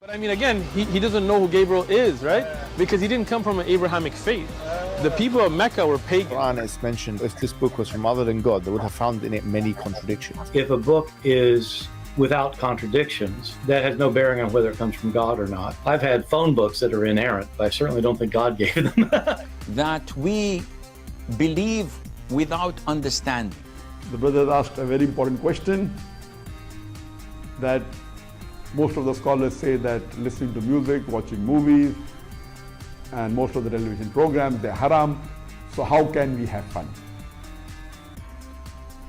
But I mean, again, he doesn't know who Gabriel is, right? Because he didn't come from an Abrahamic faith. The people of Mecca were pagan. Quran is mentioned, if this book was from other than God, they would have found in it many contradictions. If a book is without contradictions, that has no bearing on whether it comes from God or not. I've had phone books that are inerrant, but I certainly don't think God gave them. That we believe without understanding. The brother asked a very important question, that most of the scholars say that listening to music, watching movies, and most of the television programs, they're haram. So how can we have fun?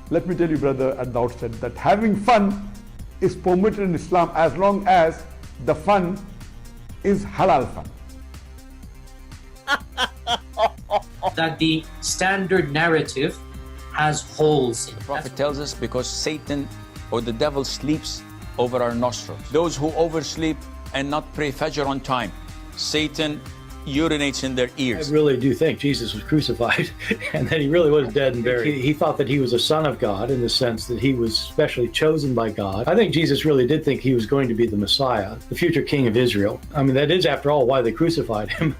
Let me tell you, brother, at the outset, that having fun is permitted in Islam as long as the fun is halal fun. That the standard narrative has holes in it. The Prophet tells us because Satan or the devil sleeps over our nostrils. Those who oversleep and not pray Fajr on time, Satan urinates in their ears. I really do think Jesus was crucified and that he really was dead and buried. He thought that he was a son of God in the sense that he was specially chosen by God. I think Jesus really did think he was going to be the Messiah, the future king of Israel. I mean, that is, after all, why they crucified him.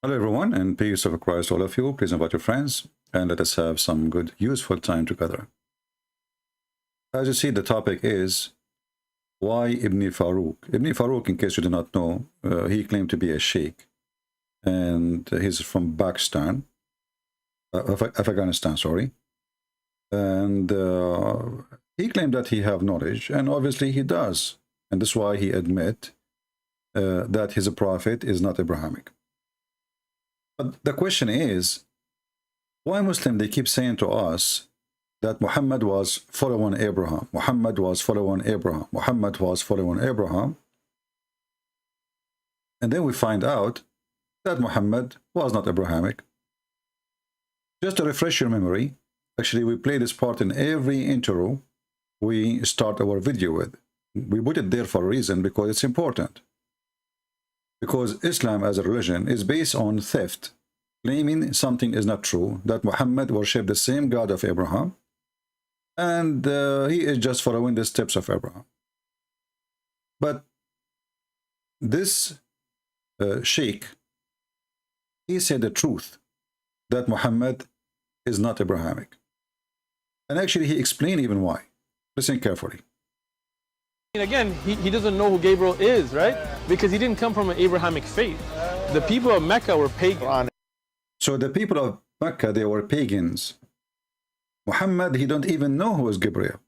Hello everyone, and peace of Christ all of you. Please invite your friends and let us have some good, useful time together. As you see, the topic is why Ibn Faroq. Ibn Faroq, in case you do not know, he claimed to be a sheikh, and he's from Pakistan, Afghanistan, sorry. And he claimed that he have knowledge, and obviously he does, and that's why he admit that his prophet is not Abrahamic. But the question is, why Muslims, they keep saying to us that Muhammad was following Abraham, Muhammad was following Abraham, Muhammad was following Abraham, and then we find out that Muhammad was not Abrahamic. Just to refresh your memory, actually we play this part in every intro we start our video with. We put it there for a reason, because it's important. Because Islam as a religion is based on theft, claiming something is not true, that Muhammad worshipped the same God of Abraham, and he is just following the steps of Abraham. But this sheikh, he said the truth, that Muhammad is not Abrahamic. And actually he explained even why. Listen carefully. And again, he doesn't know who Gabriel is, right? Because he didn't come from an Abrahamic faith. The people of Mecca were pagan. So the people of Mecca, they were pagans. Muhammad, he don't even know who is Gabriel.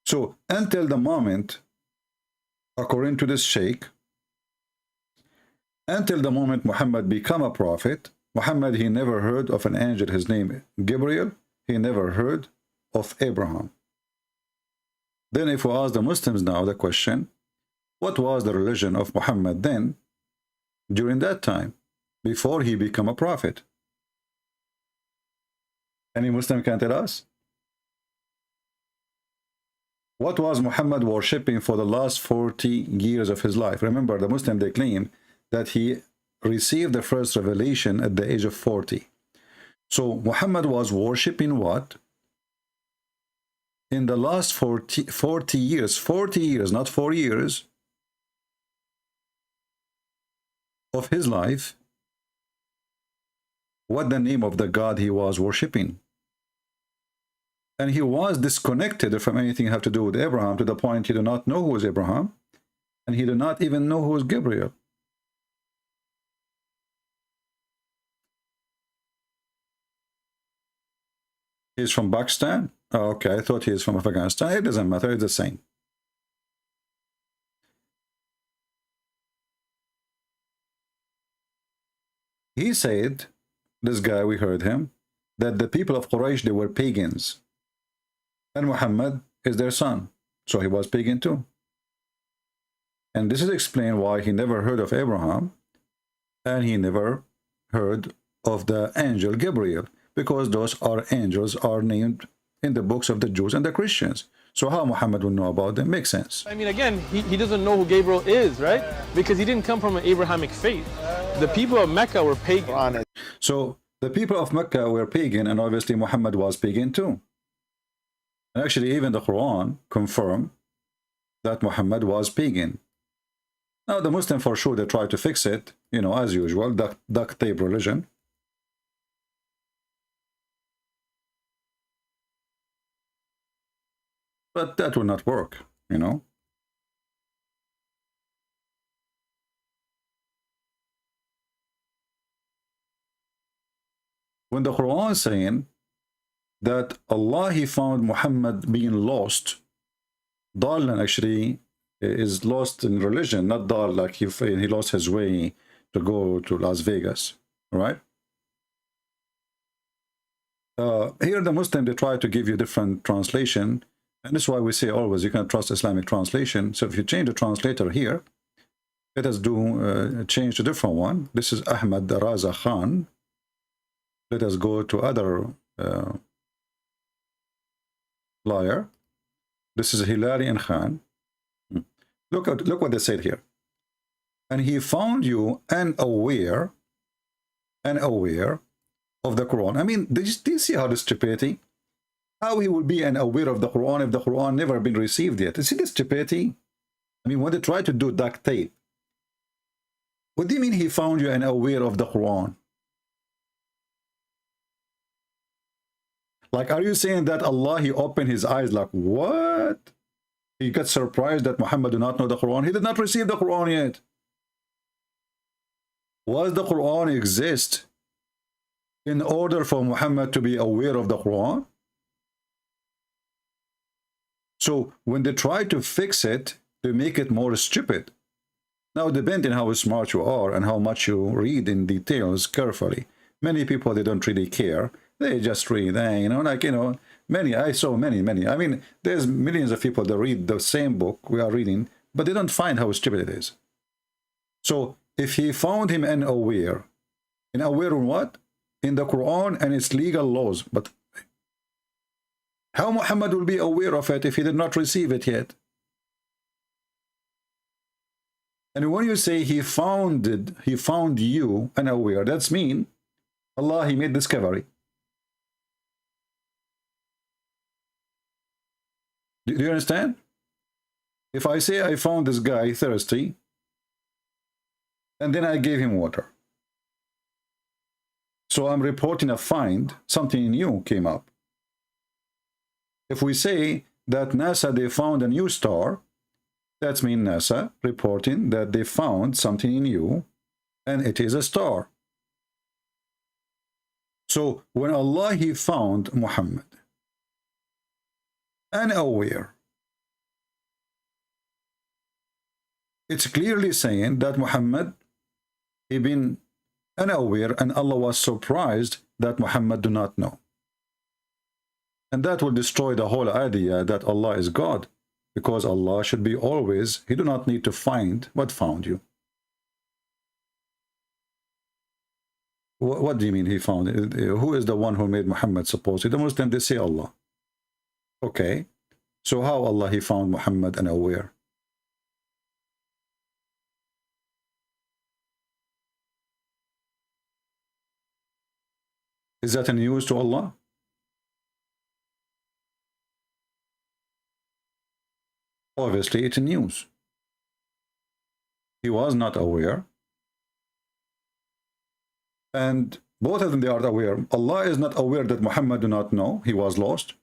So until the moment, according to this sheikh, until the moment Muhammad become a prophet, Muhammad, he never heard of an angel, his name Gabriel. He never heard of Abraham. Then if we ask the Muslims now the question, what was the religion of Muhammad then, during that time, before he became a prophet? Any Muslim can tell us? What was Muhammad worshipping for the last 40 years of his life? Remember, the Muslim, they claim that he received the first revelation at the age of 40. So Muhammad was worshipping what? In the last 40 years, not 4 years, of his life, what the name of the God he was worshipping. And he was disconnected from anything have to do with Abraham, to the point he did not know who was Abraham, and he did not even know who was Gabriel. He's from Pakistan? Oh, okay, I thought he is from Afghanistan. It doesn't matter, it's the same. He said, this guy, we heard him, that the people of Quraysh, they were pagans. And Muhammad is their son. So he was pagan too. And this is explained why he never heard of Abraham, and he never heard of the angel Gabriel, because those are angels are named in the books of the Jews and the Christians. So how Muhammad will know about them? Makes sense. I mean, again, he doesn't know who Gabriel is, right? Because he didn't come from an Abrahamic faith. The people of Mecca were pagan. So the people of Mecca were pagan, and obviously Muhammad was pagan too. And actually, even the Quran confirmed that Muhammad was pagan. Now, the Muslim, for sure, they try to fix it, you know, as usual, duct tape religion. But that will not work, you know. When the Quran is saying that Allah, he found Muhammad being lost, Dalan actually is lost in religion, not Dal like he lost his way to go to Las Vegas, right? Here the Muslim, they try to give you different translation, and this is why we say always you can trust Islamic translation. So if you change the translator here, let us do change to a different one. This is Ahmad Raza Khan. Let us go to other liar. This is Hilarian Khan. Look what they said here. And he found you unaware of the Quran. I mean, do you see how the stupidity? How he will be unaware of the Quran if the Quran never been received yet? You see the stupidity? I mean, when they try to do duct tape, what do you mean he found you unaware of the Quran? Like, are you saying that Allah, he opened his eyes like, what? He got surprised that Muhammad do not know the Quran. He did not receive the Quran yet. Was the Quran exist in order for Muhammad to be aware of the Quran? So when they try to fix it, to make it more stupid. Now, depending how smart you are and how much you read in details carefully, many people, they don't really care. They just read, you know, like, you know, I saw many. I mean, there's millions of people that read the same book we are reading, but they don't find how stupid it is. So if he found him unaware in what? In the Quran and its legal laws. But how Muhammad will be aware of it if he did not receive it yet? And when you say he found you unaware, that's mean Allah, he made discovery. Do you understand? If I say I found this guy thirsty, and then I gave him water, so I'm reporting a find, something new came up. If we say that NASA, they found a new star, that means NASA reporting that they found something new, and it is a star. So when Allah, he found Muhammad unaware, it's clearly saying that Muhammad, he been unaware, and Allah was surprised that Muhammad do not know. And that will destroy the whole idea that Allah is God, because Allah should be always, he do not need to find what found you. What do you mean he found it? Who is the one who made Muhammad supposedly? The Muslims, they say Allah. Okay, so how Allah, he found Muhammad unaware? Is that a news to Allah? Obviously, it's news. He was not aware. And both of them, they are aware. Allah is not aware that Muhammad do not know. He was lost.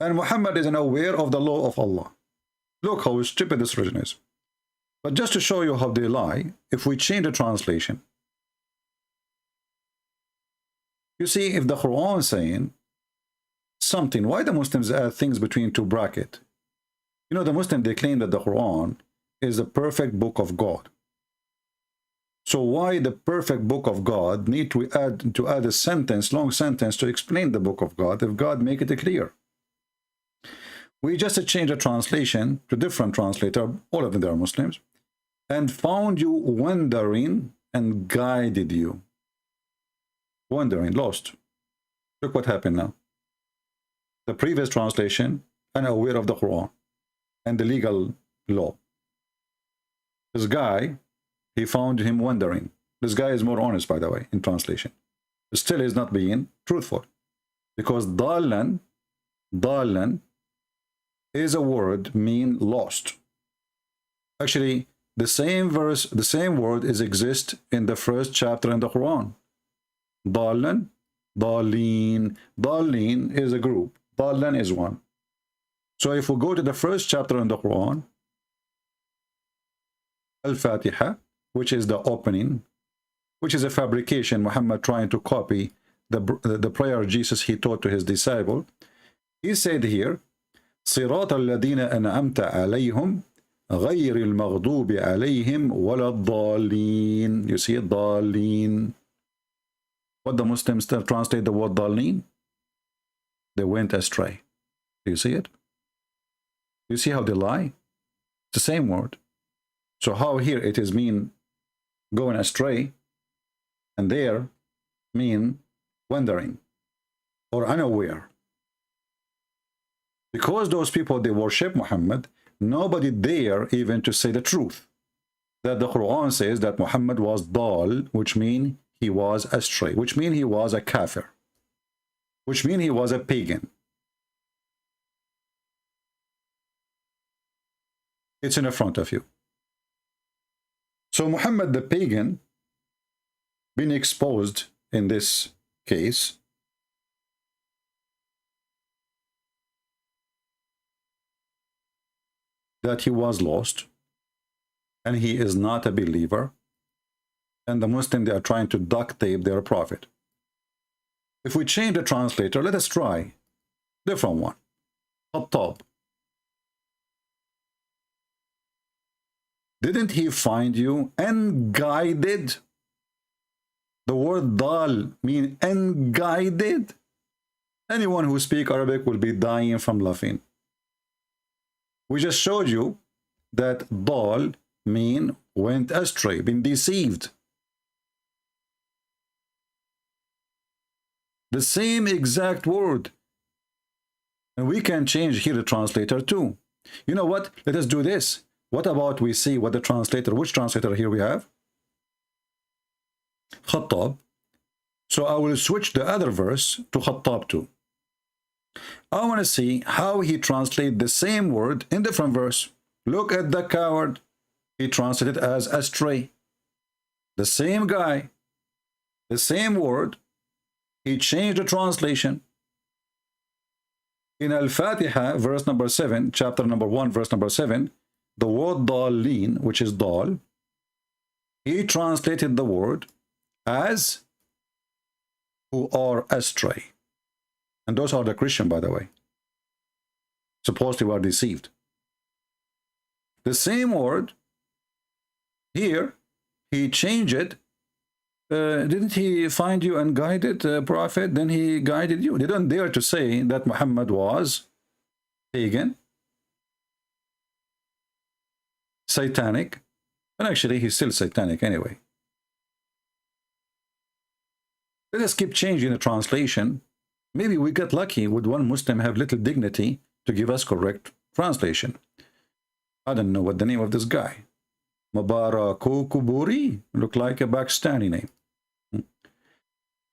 And Muhammad is unaware of the law of Allah. Look how stupid this religion is. But just to show you how they lie, if we change the translation, you see, if the Quran is saying something, why the Muslims add things between two brackets? You know, the Muslims, they claim that the Quran is the perfect book of God. So why the perfect book of God need to add a sentence, long sentence, to explain the book of God if God make it clear? We just change the translation to different translator, all of them they are Muslims, and found you wandering and guided you. Wandering, lost. Look what happened now. The previous translation, unaware of the Quran and the legal law. This guy, he found him wondering. This guy is more honest, by the way, in translation. Still is not being truthful. Because dalan is a word mean lost. Actually, the same verse, the same word exists in the first chapter in the Quran. Dalan, Daleen. Daleen is a group. Dalan is one. So if we go to the first chapter in the Quran, Al-Fatiha, which is the opening, which is a fabrication, Muhammad trying to copy the prayer Jesus he taught to his disciple. He said here, صراط الذين أنعمت عليهم غير المغضوب عليهم ولا الضالين. You see it, ضالين. What the Muslims translate the word ضالين? They went astray. Do you see it? Do you see how they lie? It's the same word. So how here it is mean going astray, and there mean wandering or unaware. Because those people, they worship Muhammad, nobody dare even to say the truth. That the Quran says that Muhammad was dal, which means he was astray, which means he was a kafir, which means he was a pagan. It's in front of you. So Muhammad the pagan been exposed in this case. That he was lost and he is not a believer, and the Muslim, they are trying to duct tape their prophet. If we change the translator, let us try different one. Khattab. Didn't he find you unguided? The word dal means unguided. Anyone who speaks Arabic will be dying from laughing. We just showed you that dal mean went astray, been deceived. The same exact word. And we can change here the translator too. You know what? Let us do this. What about we see what the translator, which translator here we have? Khattab. So I will switch the other verse to Khattab too. I want to see how he translates the same word in different verse. Look at the coward. He translated as astray. The same guy, the same word, he changed the translation. In Al-Fatiha, verse number 7, chapter number 1, verse number 7, the word dalin, which is dal, he translated the word as who are astray. And those are the Christian, by the way. Supposed to are deceived. The same word, here, he changed it. Didn't he find you unguided, prophet? Then he guided you. They don't dare to say that Muhammad was pagan, satanic, and actually he's still satanic anyway. Let us keep changing the translation. Maybe we got lucky with one Muslim have little dignity to give us correct translation. I don't know what the name of this guy. Mubarak Kuburi, look like a Pakistani name.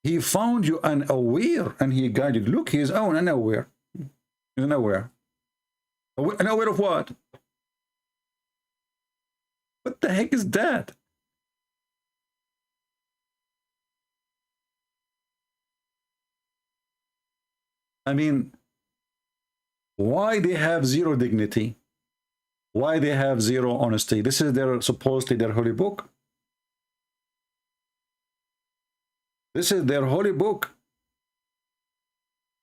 He found you unaware and he guided. Look, he is unaware. He's unaware. Unaware of what? What the heck is that? I mean, why they have zero dignity? Why they have zero honesty? This is their supposedly their holy book. This is their holy book.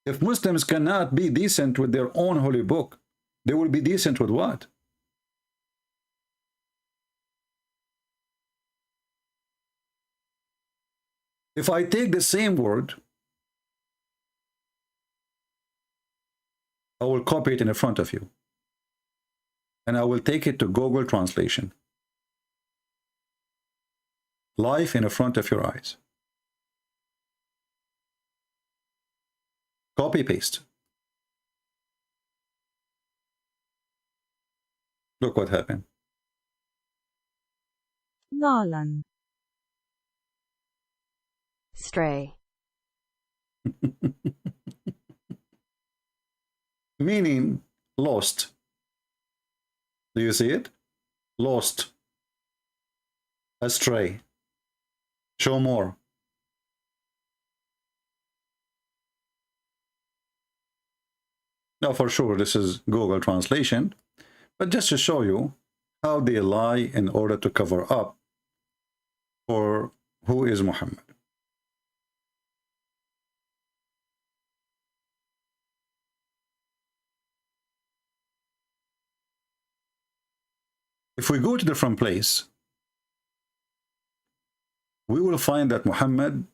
If Muslims cannot be decent with their own holy book, they will be decent with what? If I take the same word, I will copy it in front of you. And I will take it to Google Translation. Live in front of your eyes. Copy paste. Look what happened. ضالا stray Meaning lost. Do you see it? Lost. Astray. Show more. Now, for sure, this is Google translation, but just to show you how they lie in order to cover up for who is Muhammad. If we go to a different place, we will find that Muhammad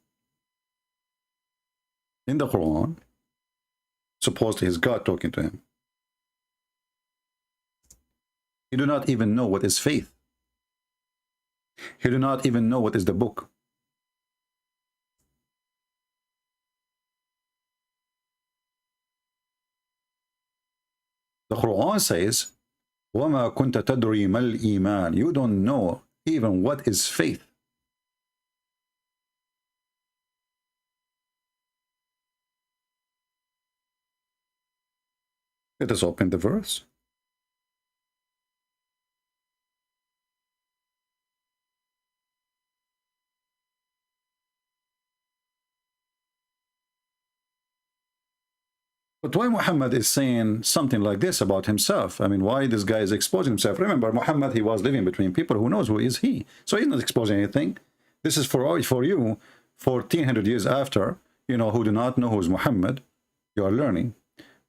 in the Quran, supposedly is God talking to him. He do not even know what is faith. He do not even know what is the book. The Quran says, وَمَا كُنْتَ تَدْرِي مَا الْإِيمَانِ. You don't know even what is faith. Let us open the verse. But why Muhammad is saying something like this about himself? I mean, why this guy is exposing himself? Remember, Muhammad, he was living between people who knows who is he. So he's not exposing anything. This is for you, 1400 years after, you know, who do not know who's Muhammad, you are learning.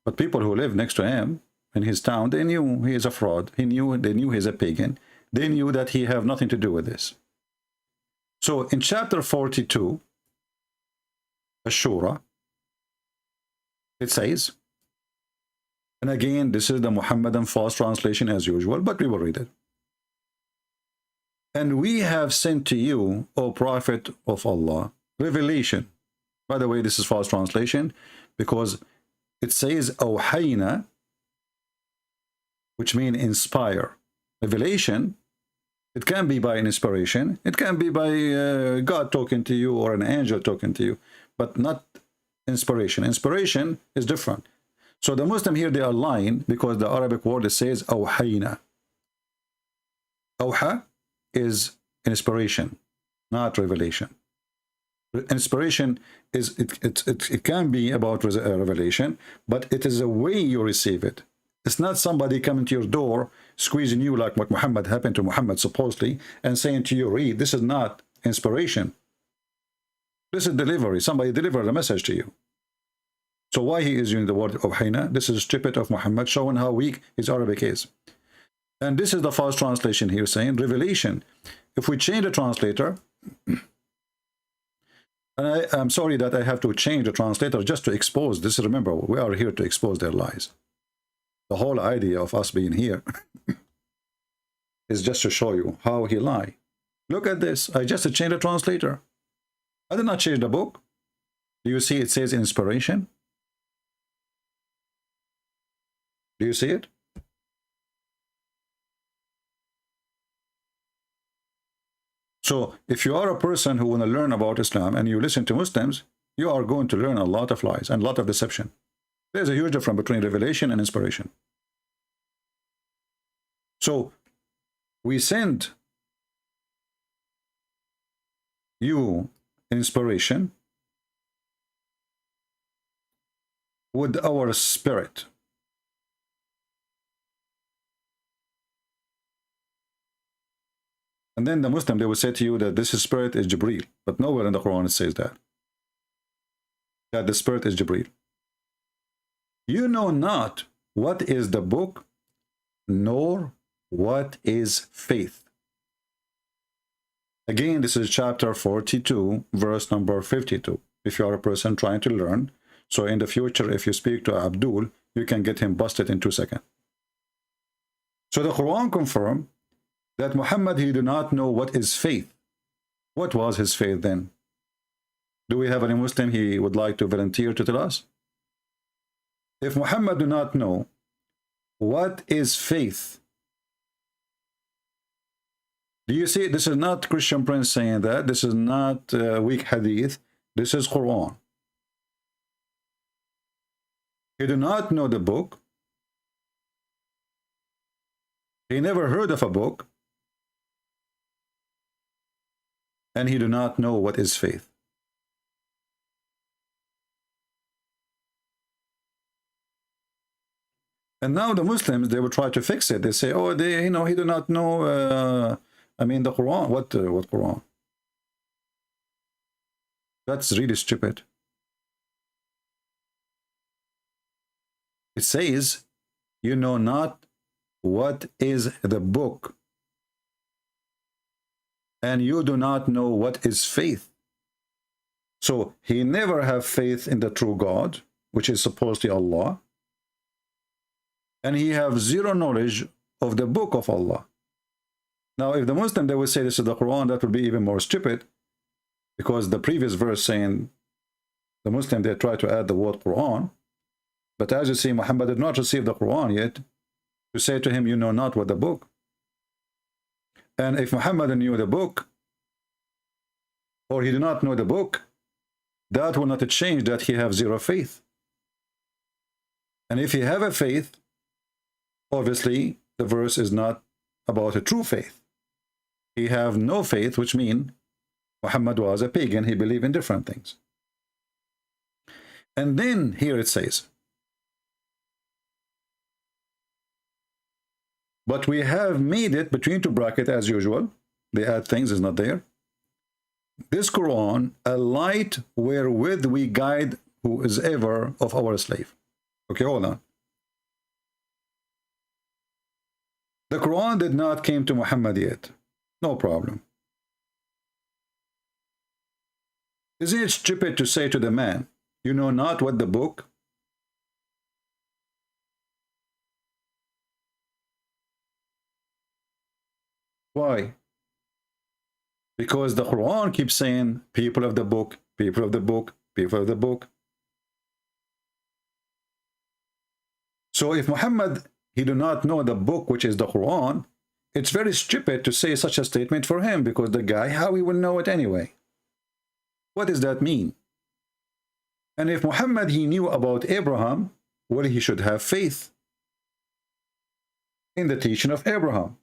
But people who live next to him in his town, they knew he is a fraud. They knew he's a pagan. They knew that he have nothing to do with this. So in chapter 42, Ashura, it says, and again, this is the Muhammadan false translation as usual, but we will read it. And we have sent to you, O Prophet of Allah, revelation. By the way, this is false translation because it says awhayna, which means inspire. Revelation, it can be by an inspiration. It can be by God talking to you or an angel talking to you, but not inspiration. Inspiration is different. So the Muslim here, they are lying because the Arabic word says awhayna. Awha is inspiration, not revelation. Inspiration is it can be about revelation, but it is a way you receive it. It's not somebody coming to your door, squeezing you like what Muhammad happened to Muhammad supposedly, and saying to you, read. This is not inspiration. This is delivery. Somebody delivered a message to you. So why he is using the word of Hayna? This is stupid of Muhammad, showing how weak his Arabic is. And this is the false translation here saying revelation. If we change the translator, and I'm sorry that I have to change the translator just to expose this. Remember, we are here to expose their lies. The whole idea of us being here is just to show you how he lied. Look at this. I just changed the translator. I did not change the book. Do you see it says inspiration? Do you see it? So if you are a person who want to learn about Islam and you listen to Muslims, you are going to learn a lot of lies and a lot of deception. There's a huge difference between revelation and inspiration. So we send you inspiration with our spirit. And then the Muslim, they will say to you that this spirit is Jibreel, but nowhere in the Quran it says that the spirit is Jibreel. You know not what is the book, nor what is faith. Again, this is chapter 42, verse number 52. If you are a person trying to learn, so in the future, if you speak to Abdul, you can get him busted in 2 seconds. So the Quran confirmed that Muhammad, he did not know what is faith. What was his faith then? Do we have any Muslim he would like to volunteer to tell us? If Muhammad do not know what is faith, Do you see? This is not Christian Prince saying that. This is not weak hadith. This is Quran. He do not know the book. He never heard of a book. And he do not know what is faith. And now the Muslims, they will try to fix it. They say, oh, he do not know, the Quran. What Quran? That's really stupid. It says, you know not what is the book, and you do not know what is faith. So he never have faith in the true God, which is supposedly Allah, and he have zero knowledge of the book of Allah. Now, if the Muslim, they would say this is the Quran, that would be even more stupid, because the previous verse saying the Muslim, they try to add the word Quran, but as you see, Muhammad did not receive the Quran yet, to say to him, you know not what the book. And if Muhammad knew the book, or he did not know the book, that will not change that he have zero faith. And if he have a faith, obviously the verse is not about a true faith. He have no faith, which means Muhammad was a pagan. He believed in different things. And then here it says, but we have made it between two brackets as usual. They add things, is not there. This Quran, a light wherewith we guide who is ever of our slave. Okay, hold on. The Quran did not came to Muhammad yet. No problem. Isn't it stupid to say to the man, you know not what the book? Why? Because the Quran keeps saying, people of the book, people of the book, people of the book. So if Muhammad, he do not know the book, which is the Quran, it's very stupid to say such a statement for him, because the guy, how he will know it anyway? What does that mean? And if Muhammad, he knew about Abraham, well, he should have faith in the teaching of Abraham.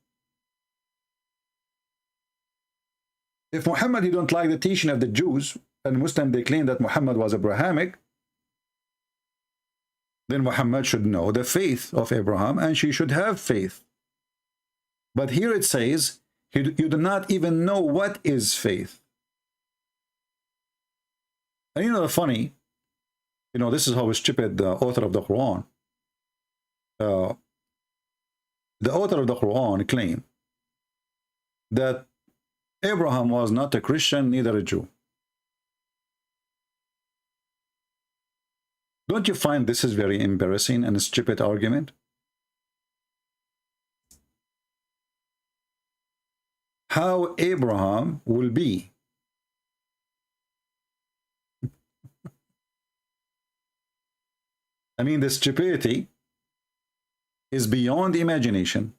If Muhammad, he don't like the teaching of the Jews, and Muslim, they claim that Muhammad was Abrahamic, then Muhammad should know the faith of Abraham, and she should have faith. But here it says, you do not even know what is faith. And you know the funny, this is how stupid the author of the Quran. The author of the Quran claimed that Abraham was not a Christian, neither a Jew. Don't you find this is very embarrassing and a stupid argument? How Abraham will be? I mean, the stupidity is beyond imagination.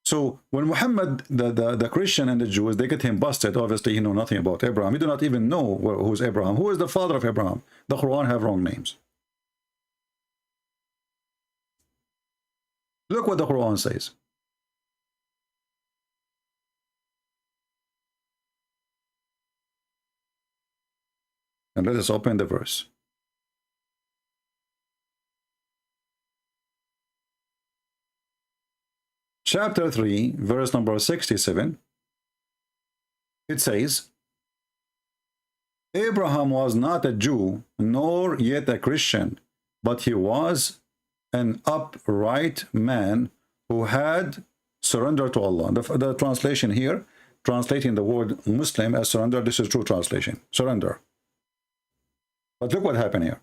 So when Muhammad, the Christian and the Jews, they get him busted, obviously he know nothing about Abraham. He do not even know who's Abraham. Who is the father of Abraham? The Quran have wrong names. Look what the Quran says. And let us open the verse. Chapter 3, verse number 67, it says, Abraham was not a Jew, nor yet a Christian, but he was an upright man who had surrendered to Allah. The translation here, translating the word Muslim as surrender, this is true translation, surrender. But look what happened here.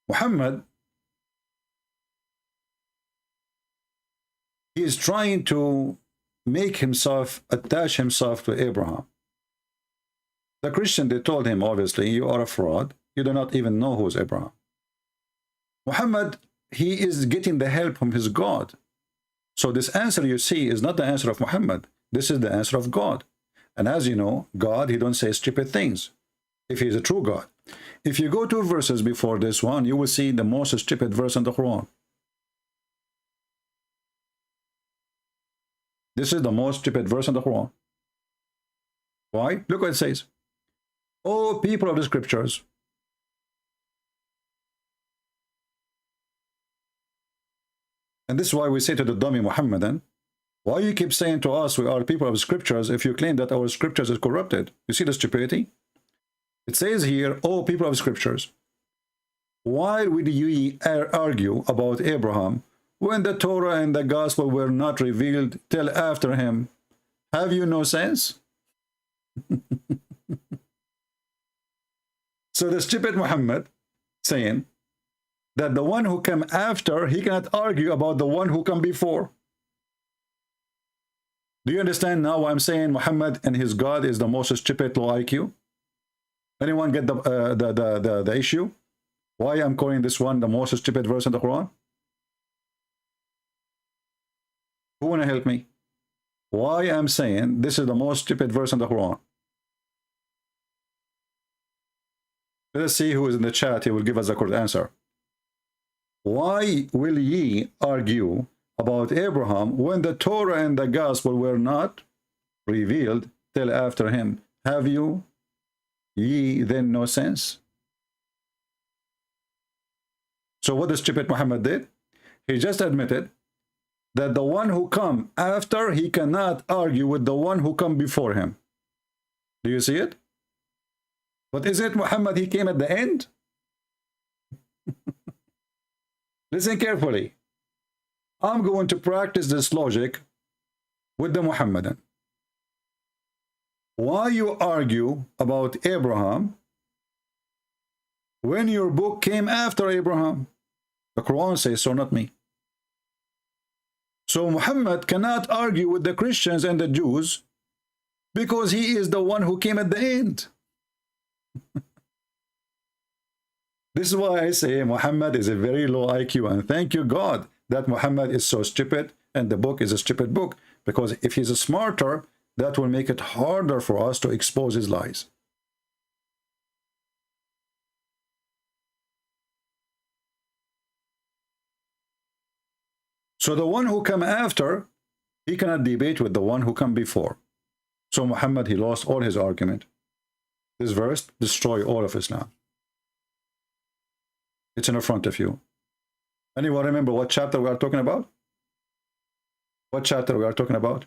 Muhammad, he is trying to make himself, attach himself to Abraham. The Christian, they told him, obviously, you are a fraud. You do not even know who is Abraham. Muhammad, he is getting the help from his God. So this answer you see is not the answer of Muhammad. This is the answer of God. And as you know, God, he don't say stupid things if he is a true God. If you go 2 verses before this one, you will see the most stupid verse in the Quran. This is the most stupid verse in the Quran. Why? Look what it says. O people of the scriptures, and this is why we say to the dummy Muhammadan, why you keep saying to us we are people of scriptures if you claim that our scriptures is corrupted? You see the stupidity? It says here, O people of scriptures, why would you argue about Abraham when the Torah and the gospel were not revealed till after him? Have you no sense? So the stupid Muhammad saying that the one who came after, he cannot argue about the one who come before. Do you understand now why I'm saying Muhammad and his God is the most stupid low IQ? Anyone get the issue? Why I'm calling this one the most stupid verse in the Quran? Who want to help me? Why I'm saying this is the most stupid verse in the Quran? Let us see who is in the chat. He will give us the correct answer. Why will ye argue about Abraham when the Torah and the gospel were not revealed till after him? Have you ye then no sense? So what the stupid Muhammad did? He just admitted that the one who come after, he cannot argue with the one who come before him. Do you see it? But is it Muhammad, he came at the end? Listen carefully. I'm going to practice this logic with the Muhammadan. Why you argue about Abraham when your book came after Abraham? The Quran says so, not me. So Muhammad cannot argue with the Christians and the Jews because he is the one who came at the end. This is why I say Muhammad is a very low IQ, and thank you God that Muhammad is so stupid and the book is a stupid book, because if he's a smarter, that will make it harder for us to expose his lies. So the one who come after, he cannot debate with the one who come before. So Muhammad, he lost all his argument. This verse destroy all of Islam. It's in front of you. Anyone remember what chapter we are talking about? What chapter we are talking about?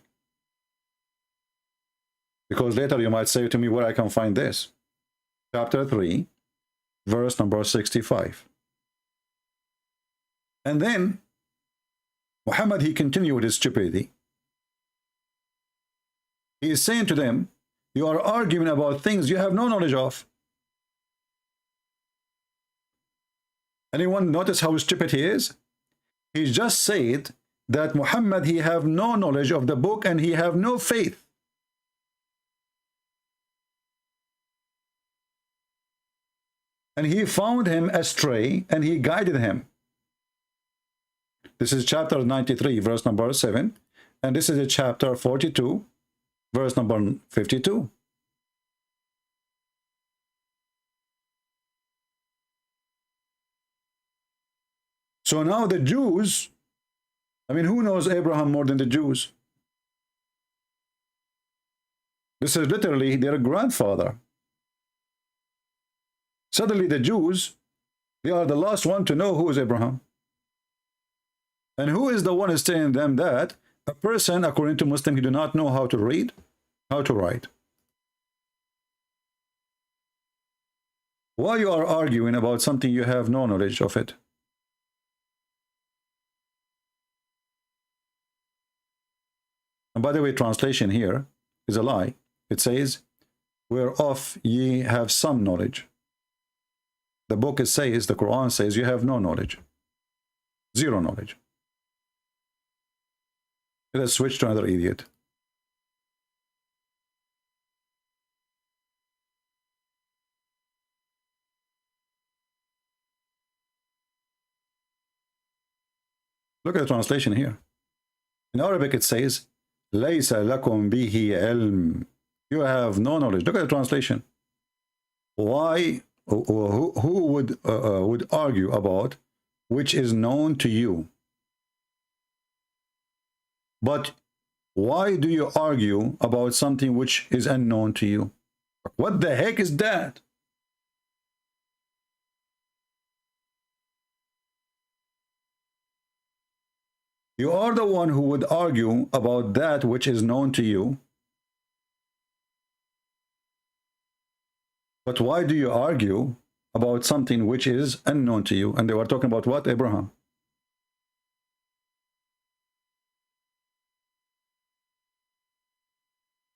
Because later you might say to me where I can find this. Chapter 3, verse number 65. And then Muhammad, he continued with his stupidity. He is saying to them, you are arguing about things you have no knowledge of. Anyone notice how stupid he is? He just said that Muhammad, he have no knowledge of the book and he have no faith. And he found him astray and he guided him. This is chapter 93, verse number 7. And this is a chapter 42, verse number 52. So now the Jews, I mean, who knows Abraham more than the Jews? This is literally their grandfather. Suddenly the Jews, they are the last one to know who is Abraham. And who is the one who's telling them that a person, according to Muslim, he do not know how to read, how to write? Why you are arguing about something you have no knowledge of it? And by the way, translation here is a lie. It says, whereof ye have some knowledge. The book says, the Quran says, you have no knowledge. Zero knowledge. Let us switch to another idiot. Look at the translation here. In Arabic it says, لَيْسَ لَكُمْ بِهِ عِلْم. You have no knowledge. Look at the translation. Why? Who would argue about which is known to you? But why do you argue about something which is unknown to you? What the heck is that? You are the one who would argue about that which is known to you. But why do you argue about something which is unknown to you? And they were talking about what? Abraham.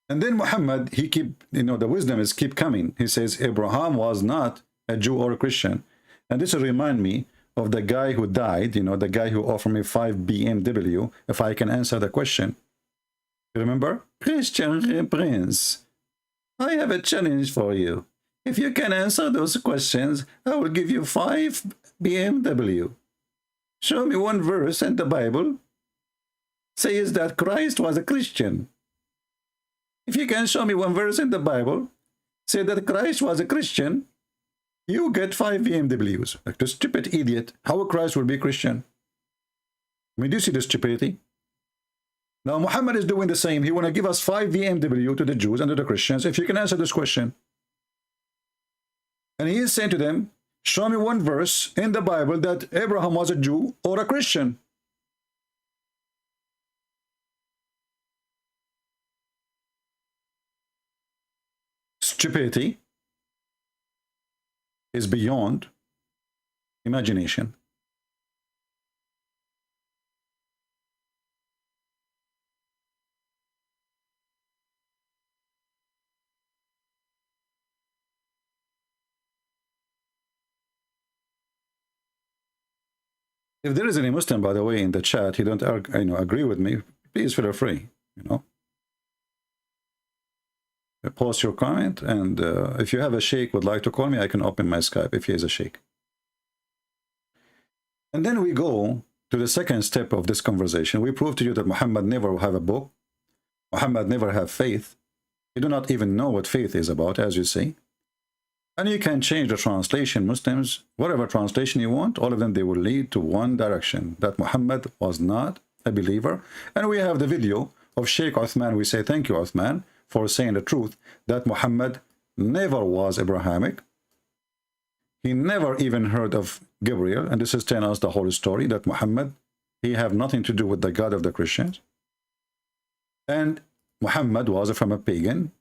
And then Muhammad, he keep, the wisdom is keep coming. He says Abraham was not a Jew or a Christian. And this will remind me of the guy who died, the guy who offered me 5 BMW if I can answer the question. You remember? Christian Prince, I have a challenge for you. If you can answer those questions, I will give you 5 BMW. Show me one verse in the Bible says that Christ was a Christian. If you can show me one verse in the Bible say that Christ was a Christian, you get 5 BMWs. Like the stupid idiot. How Christ will be Christian? I mean, do you see the stupidity? Now Muhammad is doing the same. He want to give us 5 BMW to the Jews and to the Christians if you can answer this question. And he is saying to them, show me one verse in the Bible that Abraham was a Jew or a Christian. Stupidity is beyond imagination. If there is any Muslim, by the way, in the chat, he don't agree with me, please feel free, Post your comment, and if you have a sheikh would like to call me, I can open my Skype if he is a sheikh. And then we go to the second step of this conversation. We prove to you that Muhammad never have a book. Muhammad never have faith. You do not even know what faith is about, as you see. And you can change the translation, Muslims, whatever translation you want, all of them, they will lead to one direction, that Muhammad was not a believer. And we have the video of Sheikh Uthman. We say, thank you, Uthman, for saying the truth, that Muhammad never was Abrahamic. He never even heard of Gabriel. And this is telling us the whole story, that Muhammad, he have nothing to do with the God of the Christians. And Muhammad was from a pagan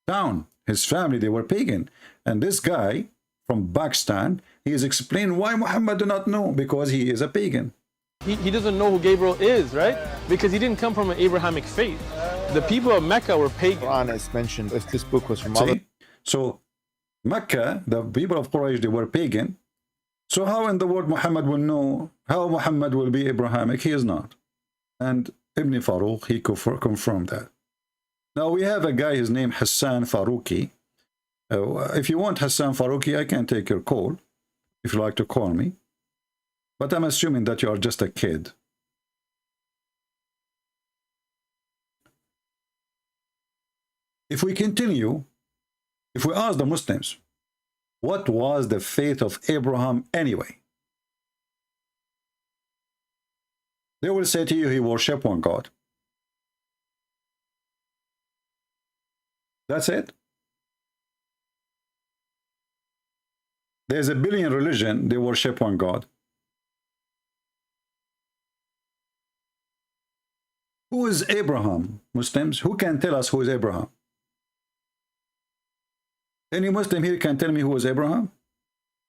town. His family, they were pagan. And this guy from Pakistan, he is explained why Muhammad do not know, because he is a pagan. He doesn't know who Gabriel is, right? Because he didn't come from an Abrahamic faith. The people of Mecca were pagan. Quran is mentioned if this book was from See? So Mecca, the people of Quraysh, they were pagan. So how in the world Muhammad will know, how Muhammad will be Abrahamic? He is not. And Ibn Faroq, he confirmed that. Now we have a guy, his name Hassan Faruqi. If you want Hassan Faruqi, I can take your call, if you like to call me. But I'm assuming that you are just a kid. If we continue, if we ask the Muslims, what was the faith of Abraham anyway? They will say to you, he worshiped one God. That's it. There's a billion religion, they worship one God. Who is Abraham, Muslims? Who can tell us who is Abraham? Any Muslim here can tell me who is Abraham?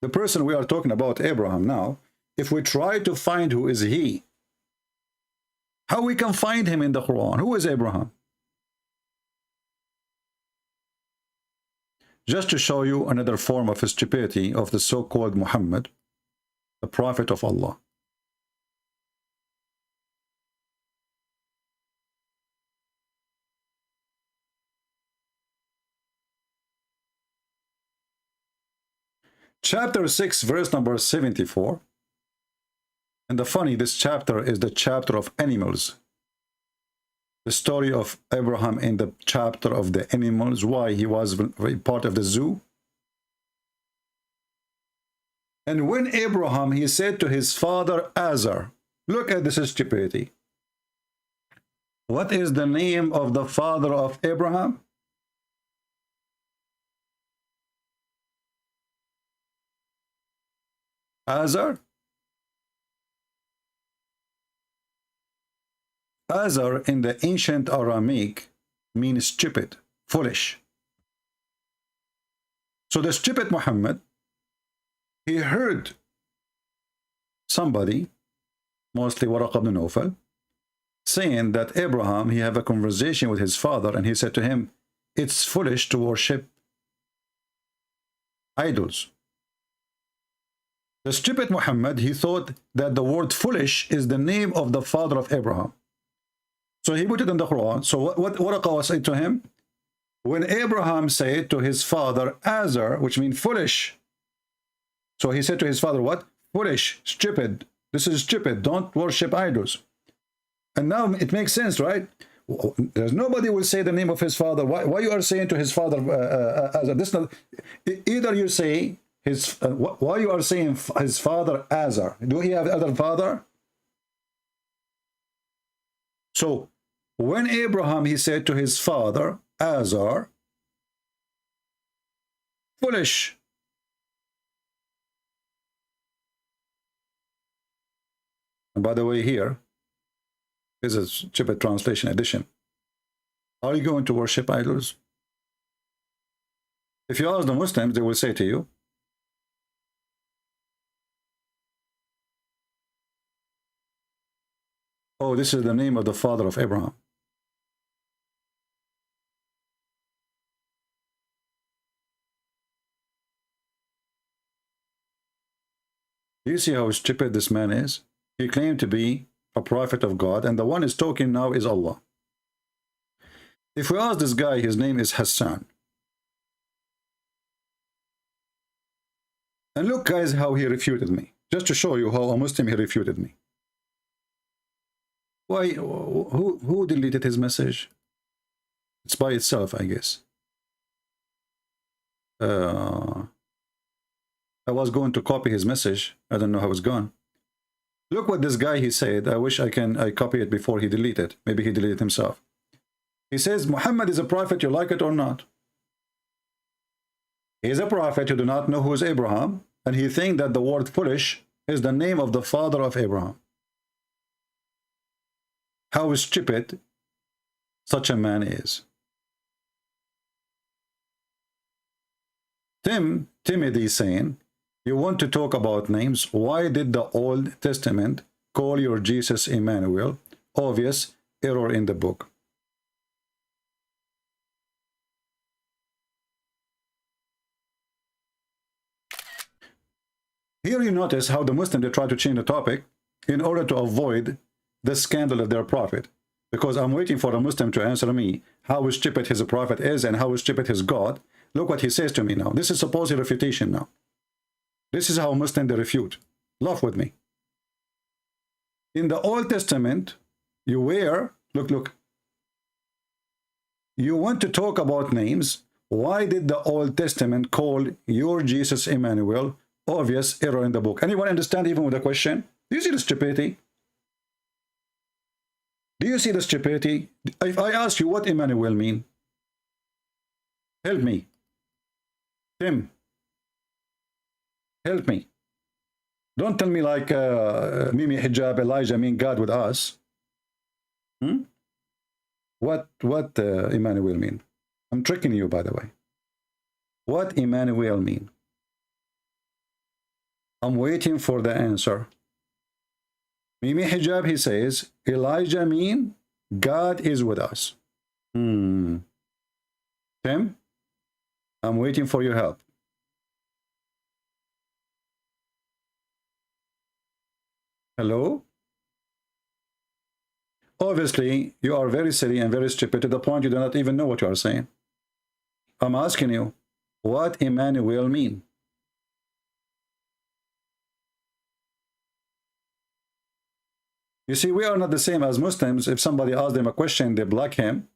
The person we are talking about, Abraham, now, if we try to find who is he, how we can find him in the Quran? Who is Abraham? Just to show you another form of stupidity of the so-called Muhammad, the prophet of Allah. Chapter 6, verse number 74. And the funny, this chapter is the chapter of animals. The story of Abraham in the chapter of the animals, why he was part of the zoo. And when Abraham, he said to his father Azar, look at this stupidity. What is the name of the father of Abraham? Azar? Azar in the ancient Aramaic means stupid, foolish. So the stupid Muhammad, he heard somebody, mostly Waraq ibn Nawfal, saying that Abraham, he have a conversation with his father, and he said to him, it's foolish to worship idols. The stupid Muhammad, he thought that the word foolish is the name of the father of Abraham. So he put it in the Quran. So what Waraqah said to him? When Abraham said to his father Azar, which means foolish. So he said to his father, what? Foolish, stupid. This is stupid. Don't worship idols. And now it makes sense, right? There's nobody will say the name of his father. Why you are saying to his father Azar? This not, either you say his why you are saying his father Azar? Do he have other father? So when Abraham, he said to his father Azar, foolish. And by the way, here is a stupid translation edition. Are you going to worship idols? If you ask the Muslims, they will say to you, oh, this is the name of the father of Abraham. Do you see how stupid this man is? He claimed to be a prophet of God, and the one is talking now is Allah. If we ask this guy, his name is Hassan. And look, guys, how he refuted me. Just to show you how a Muslim he refuted me. Why? Who deleted his message? It's by itself, I guess. I was going to copy his message. I don't know how it's gone. Look what this guy he said. I wish I copy it before he deleted. Maybe he deleted himself. He says Muhammad is a prophet, you like it or not. He is a prophet, you do not know who is Abraham, and he thinks that the word foolish is the name of the father of Abraham. How stupid such a man is. Timothy is saying, you want to talk about names? Why did the Old Testament call your Jesus Emmanuel? Obvious error in the book. Here you notice how the Muslims, they try to change the topic in order to avoid the scandal of their prophet. Because I'm waiting for a Muslim to answer me how stupid his prophet is and how stupid his God. Look what he says to me now. This is supposed refutation now. This is how Muslims they refute. Laugh with me. In the Old Testament, you were, look. You want to talk about names. Why did the Old Testament call your Jesus Emmanuel? Obvious error in the book. Anyone understand even with the question? Do you see the stupidity? Do you see the stupidity? If I ask you what Emmanuel mean, help me. Tim, help me. Don't tell me like Mimi Hijab, Elijah mean God with us. What Emmanuel mean? I'm tricking you, by the way. What Emmanuel mean? I'm waiting for the answer. Mimi Hijab, he says, Elijah mean God is with us. Tim, I'm waiting for your help. Hello? Obviously, you are very silly and very stupid to the point you do not even know what you are saying. I'm asking you, what Emmanuel mean? You see, we are not the same as Muslims. If somebody asks them a question, they block him.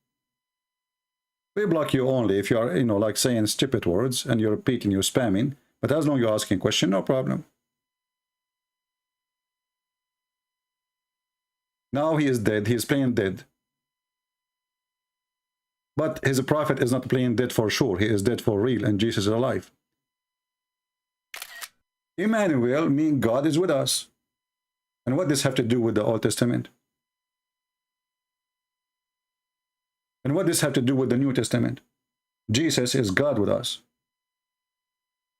We block you only if you are, like saying stupid words and you're repeating, you're spamming. But as long as you're asking a question, no problem. Now he is dead. He is playing dead. But his prophet is not playing dead for sure. He is dead for real, and Jesus is alive. Emmanuel means God is with us. And what does this have to do with the Old Testament? And what does this have to do with the New Testament? Jesus is God with us.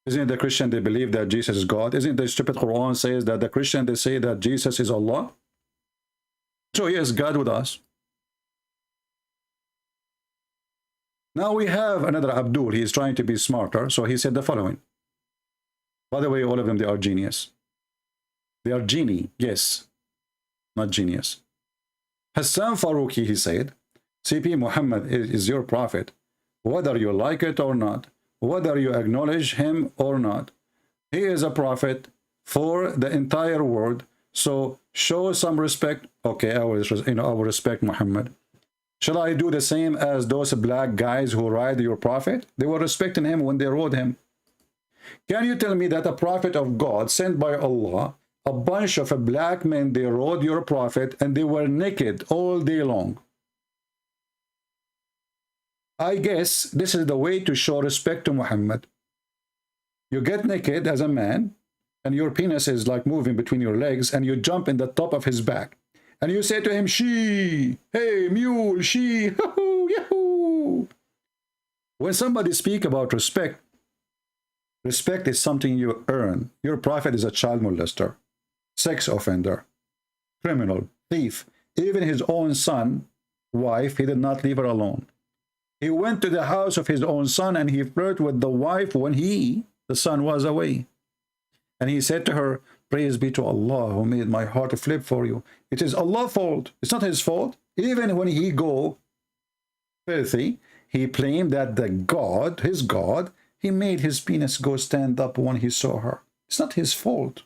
Isn't it the Christian, they believe that Jesus is God? Isn't the stupid Quran says that the Christian, they say that Jesus is Allah? So he is God with us. Now we have another Abdul. He is trying to be smarter. So he said the following. By the way, all of them, they are genius. They are genie, yes, not genius. Hassan Faroqi, he said, CP Muhammad is your prophet, whether you like it or not, whether you acknowledge him or not. He is a prophet for the entire world, so show some respect. Okay, I will respect Muhammad. Shall I do the same as those black guys who ride your prophet? They were respecting him when they rode him. Can you tell me that a prophet of God sent by Allah, a bunch of black men, they rode your prophet and they were naked all day long? I guess this is the way to show respect to Muhammad. You get naked as a man and your penis is like moving between your legs and you jump in the top of his back. And you say to him, she, hey, mule, she, yahoo, yahoo. When somebody speaks about respect, respect is something you earn. Your prophet is a child molester, sex offender, criminal, thief. Even his own son, wife, he did not leave her alone. He went to the house of his own son and he flirted with the wife when the son was away. And he said to her, praise be to Allah who made my heart flip for you. It is Allah's fault. It's not his fault. Even when he go filthy, he claimed that the God, his God, he made his penis go stand up when he saw her. It's not his fault.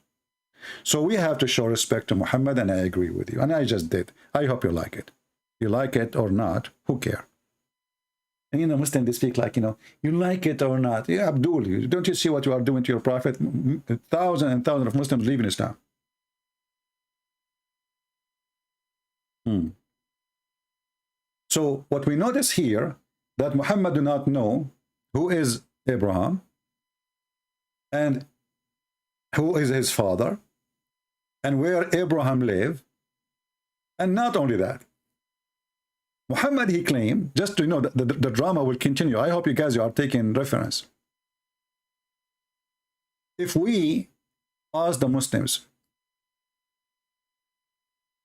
So we have to show respect to Muhammad, and I agree with you. And I just did. I hope you like it. You like it or not, who cares? And Muslims, they speak like, you like it or not. Yeah, Abdul, don't you see what you are doing to your prophet? Thousands and thousands of Muslims leaving Islam. So what we notice here, that Muhammad do not know who is Abraham and who is his father and where Abraham lived. And not only that, Muhammad, he claimed, just to the drama will continue. I hope you guys are taking reference. If we ask the Muslims,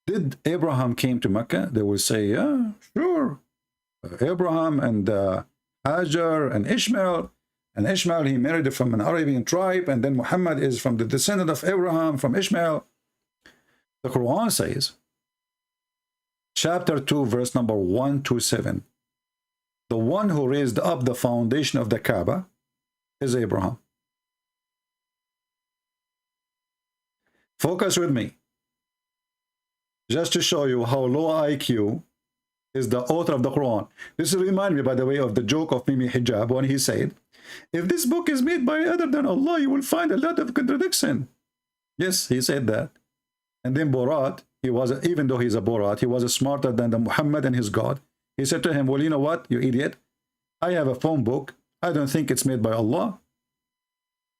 did Abraham came to Mecca? They will say, yeah, sure. Abraham and Hajar and Ishmael. And Ishmael, he married from an Arabian tribe. And then Muhammad is from the descendant of Abraham, from Ishmael. The Quran says, chapter 2, verse number 1 to 7. The one who raised up the foundation of the Kaaba is Abraham. Focus with me. Just to show you how low IQ is the author of the Quran. This reminds me, by the way, of the joke of Mimi Hijab when he said, if this book is made by other than Allah, you will find a lot of contradiction. Yes, he said that. And then Borat, he was, even though he's a Borat, he was smarter than the Muhammad and his God. He said to him, well, you know what, you idiot? I have a phone book. I don't think it's made by Allah.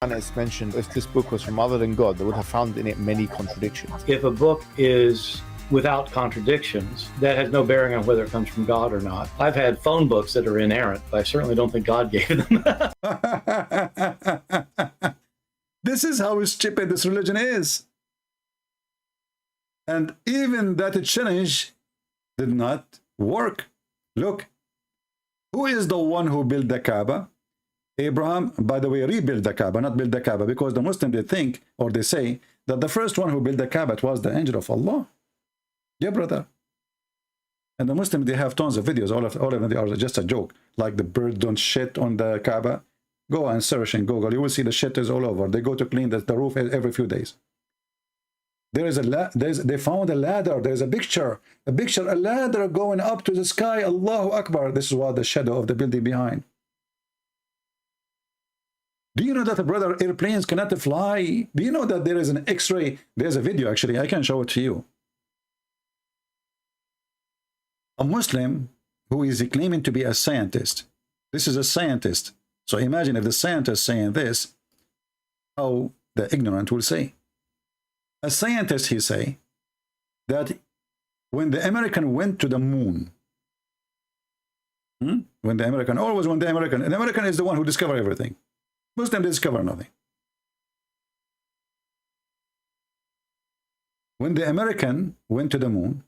And it's mentioned, if this book was from other than God, they would have found in it many contradictions. If a book is without contradictions, that has no bearing on whether it comes from God or not. I've had phone books that are inerrant, but I certainly don't think God gave them. This is how stupid this religion is. And even that challenge did not work. Look, who is the one who built the Kaaba? Abraham, by the way, rebuilt the Kaaba, not built the Kaaba, because the Muslims, they think, or they say, that the first one who built the Kaaba was the angel of Allah. Yeah, brother. And the Muslims, they have tons of videos. All of them, they are just a joke. Like the bird don't shit on the Kaaba. Go and search in Google. You will see the shit is all over. They go to clean the roof every few days. There is they found a ladder. There's a picture, a ladder going up to the sky. Allahu Akbar. This is what the shadow of the building behind. Do you know that, brother, airplanes cannot fly? Do you know that there is an X-ray? There's a video, actually. I can show it to you. A Muslim who is claiming to be a scientist. This is a scientist. So imagine if the scientist saying this, how the ignorant will say. A scientist, he say, that when the American went to the moon, when the American is the one who discovered everything. Muslim discover nothing. When the American went to the moon,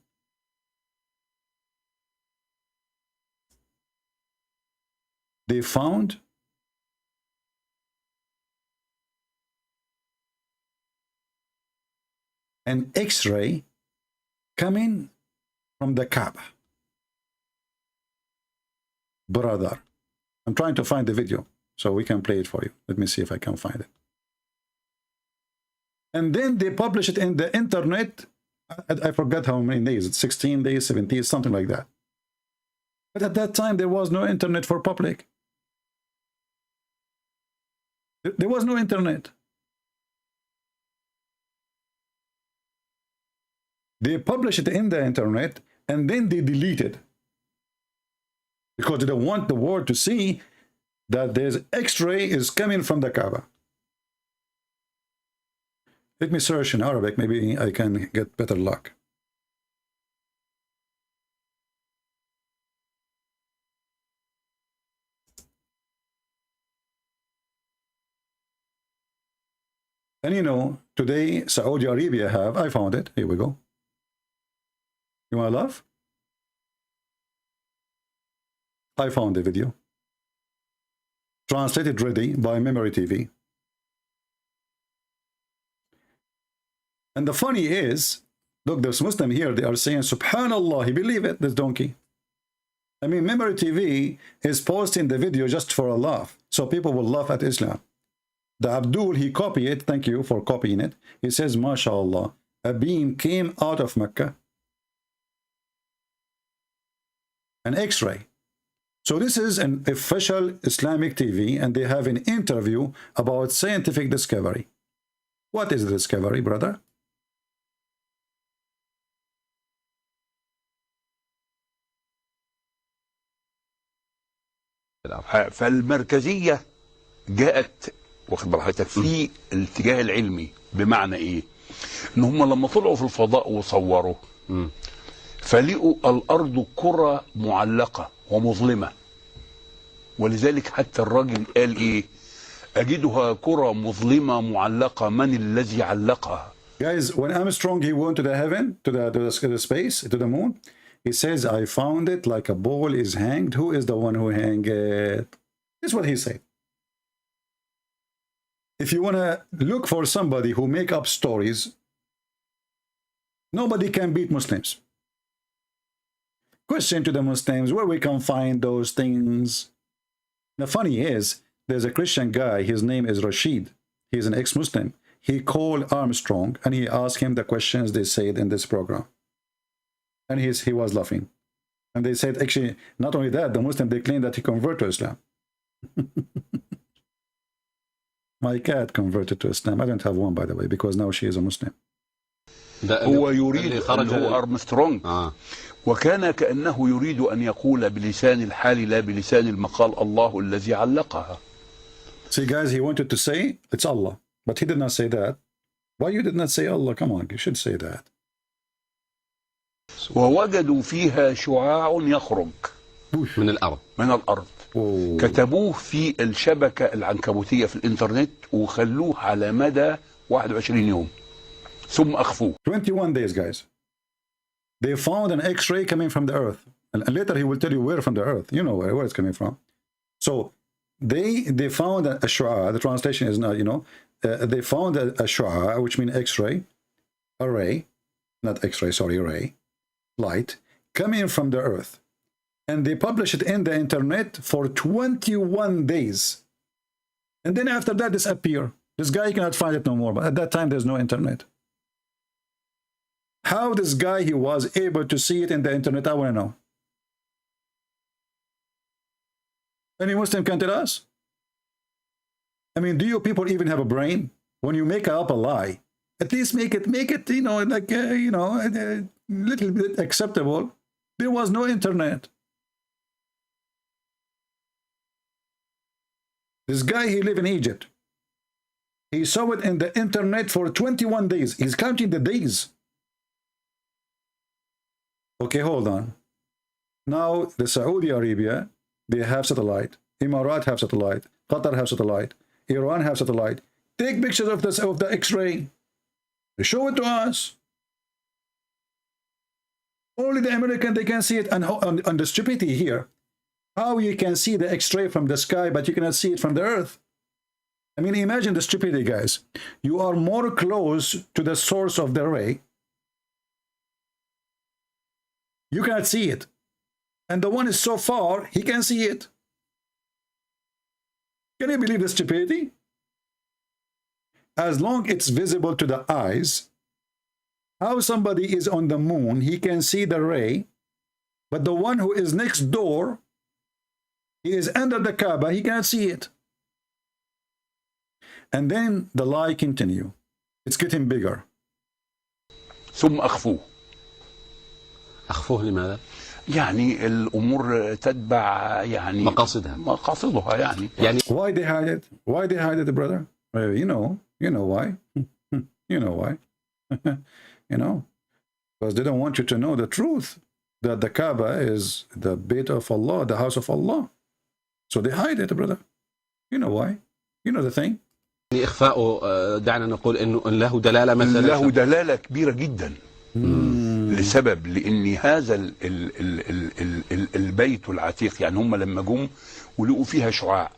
they found an X-ray coming from the Kaaba. Brother, I'm trying to find the video so we can play it for you. Let me see if I can find it. And then they publish it in the internet. I forgot how many days. It's 16 days, 17 days, something like that. But at that time, there was no internet for public. There was no internet. They publish it in the internet and then they delete it because they don't want the world to see that there's X-ray is coming from the Kaaba. Let me search in Arabic. Maybe I can get better luck. And you know, today Saudi Arabia have, I found it. Here we go. You want to laugh? I found the video. Translated ready by Memory TV. And the funny is, look, there's Muslim here, they are saying, Subhanallah, he believe it, this donkey. I mean, Memory TV is posting the video just for a laugh, so people will laugh at Islam. The Abdul, he copied it, thank you for copying it. He says, MashaAllah, a beam came out of Mecca. An X-ray. So this is an official Islamic TV, and they have an interview about scientific discovery. What is the discovery, brother? فالمركزية جاءت واخد بال حضرتك في الاتجاه العلمي، بمعنى ايه؟ ان هم لما طلعوا في الفضاء وصوروا فلقوا الارض كرة معلقة ومظلمة، ولذلك حتى الراجل قال ايه؟ اجدها كرة مظلمة معلقة، من الذي علقها؟ Guys, when Armstrong he went to the heaven, to the space, to the moon, he says, I found it like a ball is hanged. Who is the one who hanged it? This is what he said. If you want to look for somebody who make up stories, nobody can beat Muslims. Question to the Muslims, where we can find those things? The funny is, there's a Christian guy, his name is Rashid. He's an ex-Muslim. He called Armstrong and he asked him the questions they said in this program. And he was laughing. And they said, actually, not only that, the Muslim, they claim that he converted to Islam. My cat converted to Islam. I don't have one, by the way, because now she is a Muslim. هو يريد أن هو أرمسترونج وكان كأنه يريد أن يقول بلسان الحال لا بلسان المقال الله الذي علقها. See, guys, he wanted to say it's Allah, but he did not say that. Why you did not say Allah? Come on, you should say that. ووجدوا فيها شعاع يخرج من الأرض. كتبوه في الشبكة العنكبوتية في الإنترنت وخلوه على مدى 21 يوم ثم أخفوه. 21 days, guys. They found an X-ray coming from the earth. And later he will tell you where from the earth. You know where it's coming from. So they found a shu'a. The translation is not, you know, they found a shu'a, which means X-ray, a ray, not X-ray, sorry, ray, light, coming from the earth. And they publish it in the internet for 21 days. And then after that, disappear. This guy cannot find it no more. But at that time, there's no internet. How this guy, he was able to see it in the internet, I want to know. Any Muslim can tell us? I mean, do you people even have a brain? When you make up a lie, at least make it, you know, like, you know, a little bit acceptable. There was no internet. This guy, he lived in Egypt. He saw it in the internet for 21 days. He's counting the days. Okay, hold on. Now, the Saudi Arabia, they have satellite. Emirat have satellite. Qatar have satellite. Iran have satellite. Take pictures of the X-ray. Show it to us. Only the American, they can see it. And on the stupidity here, how you can see the X-ray from the sky, but you cannot see it from the earth. I mean, imagine the stupidity, guys. You are more close to the source of the ray. You cannot see it. And the one is so far, he can see it. Can you believe the stupidity? As long it's visible to the eyes, how somebody is on the moon, he can see the ray, but the one who is next door, he is under the Kaaba, he cannot see it. And then the lie continue. It's getting bigger. ثم أخفوه. أخفوه لماذا؟ يعني الأمور تتبع يعني مقاصدها يعني. Why they hide it? Why they hide it, brother? You know why. You know why. You know, because they don't want you to know the truth, that the Kaaba is the Bayt of Allah, the house of Allah. So they hide it, brother. You know why. You know the thing. إخفاؤه دعنا نقول إنه له دلالة مثلا. له دلالة كبيرة جدا. لسبب لأن هذا البيت العتيق، يعني هم لما جم ولقوا فيها شعاع،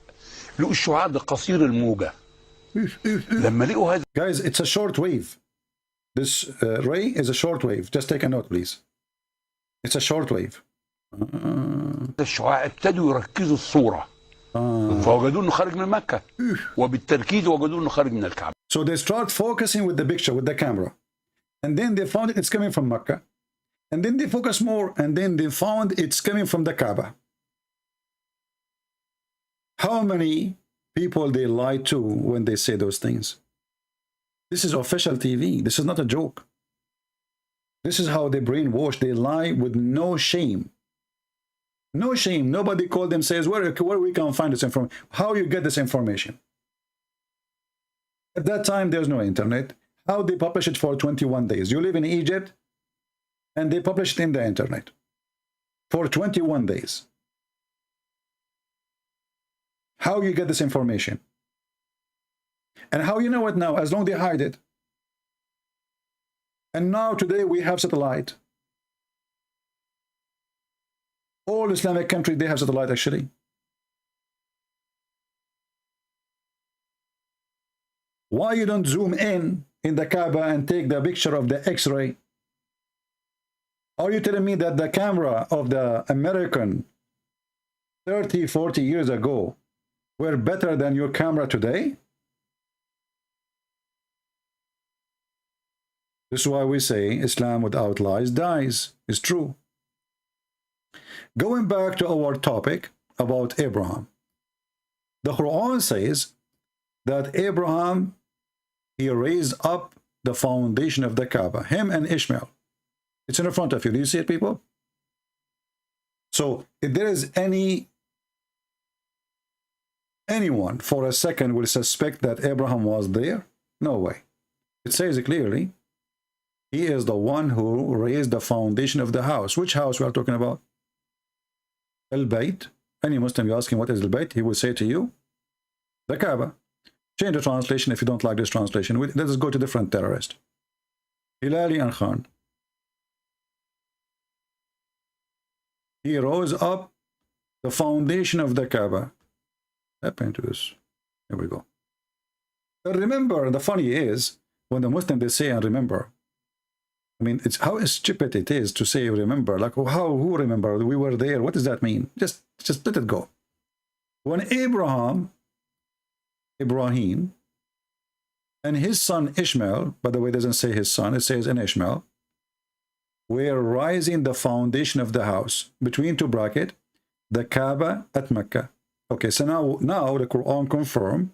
لقوا الشعاع ده قصير الموجة. لما لقوا هذا. Guys, it's a short wave. This ray is a short wave. Just take a note, please. It's a short wave. الشعاع ابتدوا يركزوا الصورة. فوجدوا انه خارج من مكة. وبالتركيز وجدوا انه خارج من الكعبة. So they start focusing with the picture, with the camera. And then they found it's coming from Mecca. And then they focus more, and then they found it's coming from the Kaaba. How many people they lie to when they say those things? This is official TV. This is not a joke. This is how they brainwash. They lie with no shame. No shame. Nobody called them, says, where we can find this information? How you get this information? At that time, there's no internet. How they publish it for 21 days? You live in Egypt, and they publish it in the internet for 21 days. How you get this information? And how you know it now? As long as they hide it. And now today we have satellite. All Islamic countries, they have satellite actually. Why you don't zoom in the Kaaba and take the picture of the X-ray? Are you telling me that the camera of the American 30, 40 years ago were better than your camera today? This is why we say Islam without lies dies. It's true. Going back to our topic about Abraham. The Quran says that Abraham, he raised up the foundation of the Kaaba, him and Ishmael. It's in front of you. Do you see it, people? So if there is anyone for a second will suspect that Abraham was there, no way. It says it clearly. He is the one who raised the foundation of the house. Which house we are talking about? Al-Bayt. Any Muslim, you ask him what is Al-Bayt, he will say to you, the Kaaba. Change the translation if you don't like this translation. Let us go to different terrorist. Hilali and Khan. He rose up the foundation of the Kaaba. Happened to this. Here we go. But remember, the funny is, when the Muslim, they say and remember, I mean, it's how stupid it is to say remember. Like, who remember? We were there. What does that mean? Just let it go. When Ibrahim, and his son Ishmael, by the way, it doesn't say his son, it says in Ishmael, were raising the foundation of the house, between two brackets, the Kaaba at Mecca. Okay, so now the Quran confirmed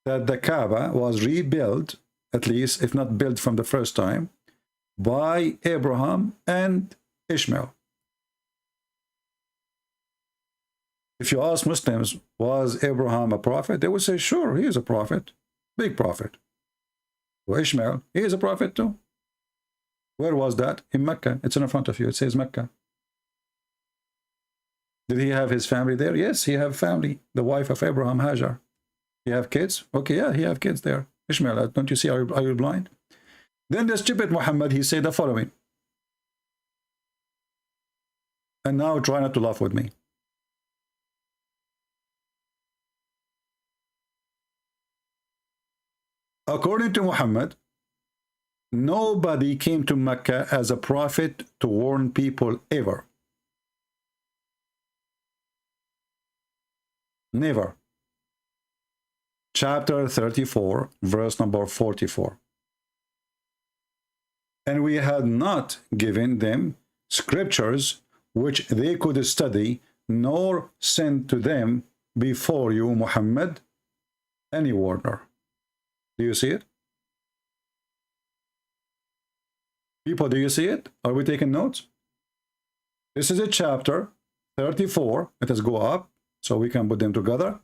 that the Kaaba was rebuilt, at least if not built from the first time, by Abraham and Ishmael. If you ask Muslims, was Abraham a prophet? They would say, sure, he is a prophet, big prophet. Well, Ishmael, he is a prophet too. Where was that? In Mecca. It's in front of you. It says Mecca. Did he have his family there? Yes, he had family. The wife of Abraham, Hajar. He have kids? Okay, yeah, he have kids there. Ishmael, don't you see? Are you blind? Then the stupid Muhammad, he said the following. And now try not to laugh with me. According to Muhammad, nobody came to Mecca as a prophet to warn people ever. Never. Chapter 34, verse number 44. And we had not given them scriptures which they could study, nor sent to them before you, Muhammad, any warner. Do you see it? People, do you see it? Are we taking notes? This is a chapter 34. Let us go up so we can put them together.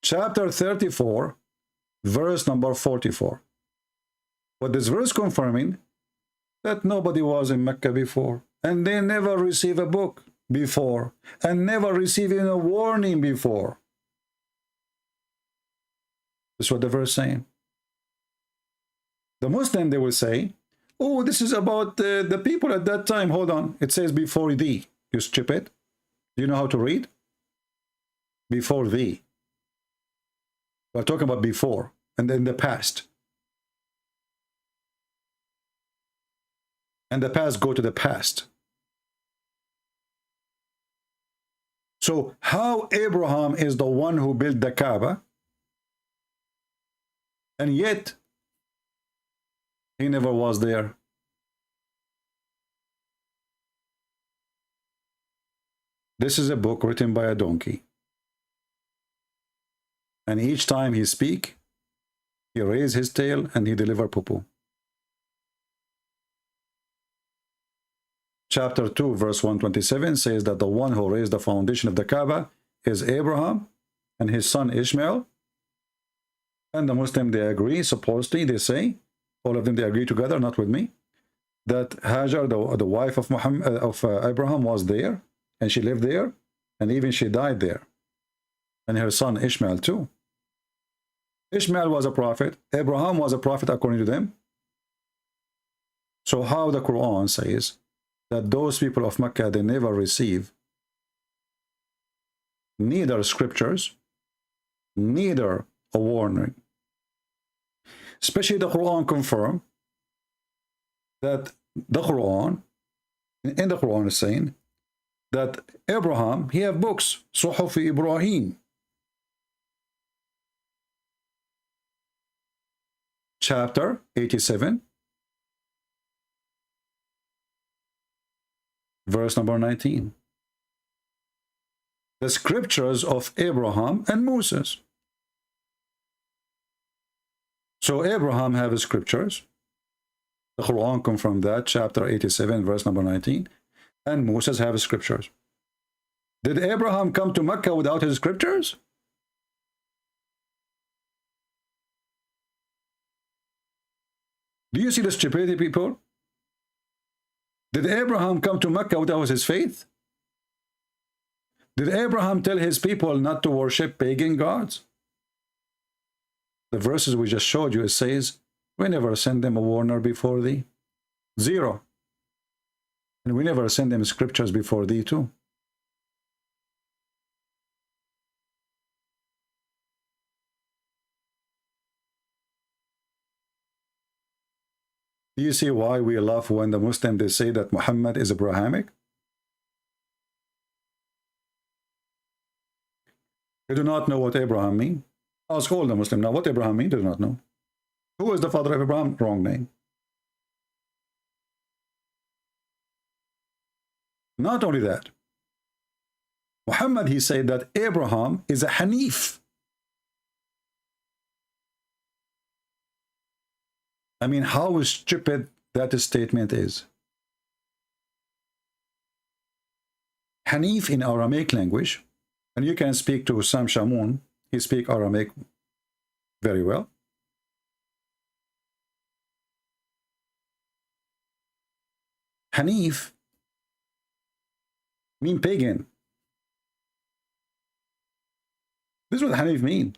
Chapter 34, verse number 44. What this verse confirming that nobody was in Mecca before, and they never received a book before, and never received a warning before. That's what the verse saying. The Muslim, they will say, oh, this is about the people at that time. Hold on. It says before thee. You stupid. Do you know how to read? Before thee. We're talking about before and in the past. And the past go to the past. So how Abraham is the one who built the Kaaba, and yet he never was there? This is a book written by a donkey. And each time he speak, he raise his tail and he deliver poo-poo. Chapter 2, verse 127 says that the one who raised the foundation of the Kaaba is Abraham and his son Ishmael. And the Muslim, they agree, supposedly, they say, all of them, they agree together, not with me, that Hajar, the wife of Abraham, was there, and she lived there, and even she died there. And her son Ishmael too. Ishmael was a prophet. Abraham was a prophet according to them. So how the Quran says that those people of Mecca, they never receive neither scriptures, neither a warning. Especially the Quran confirm that the Quran, in the Quran is saying that Abraham, he have books, Suhuf Ibrahim. Chapter 87, verse number 19. The scriptures of Abraham and Moses. So Abraham have his scriptures. The Quran confirmed that, chapter 87, verse number 19. And Moses have his scriptures. Did Abraham come to Mecca without his scriptures? Do you see the stupidity, people? Did Abraham come to Mecca without his faith? Did Abraham tell his people not to worship pagan gods? The verses we just showed you, it says, we never send them a warner before thee. Zero. And we never send them scriptures before thee too. Do you see why we laugh when the Muslims, they say that Muhammad is Abrahamic? They do not know what Abraham means. Ask all the Muslims now what Abraham means. They do not know. Who is the father of Abraham? Wrong name. Not only that, Muhammad, he said that Abraham is a Hanif. I mean, how stupid that statement is. Hanif in Aramaic language, and you can speak to Sam Shamoun, he speaks Aramaic very well. Hanif mean pagan. This is what Hanif mean.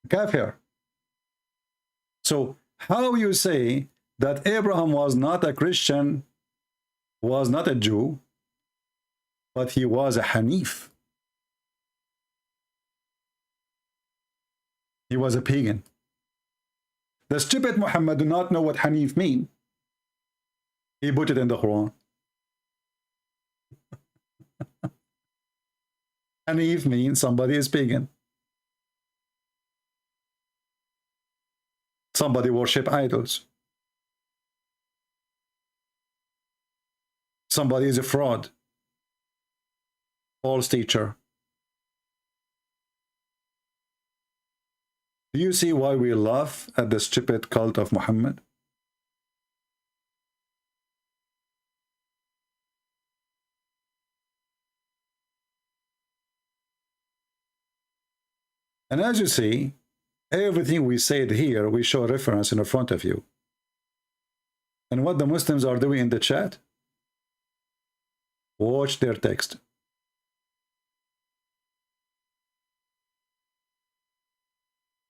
Kafir. So how you say that Abraham was not a Christian, was not a Jew, but he was a Hanif? He was a pagan. The stupid Muhammad do not know what Hanif mean. He put it in the Quran. Hanif means somebody is pagan. Somebody worship idols. Somebody is a fraud. False teacher. Do you see why we laugh at the stupid cult of Muhammad? And as you see, everything we said here, we show reference in front of you. And what the Muslims are doing in the chat? Watch their text.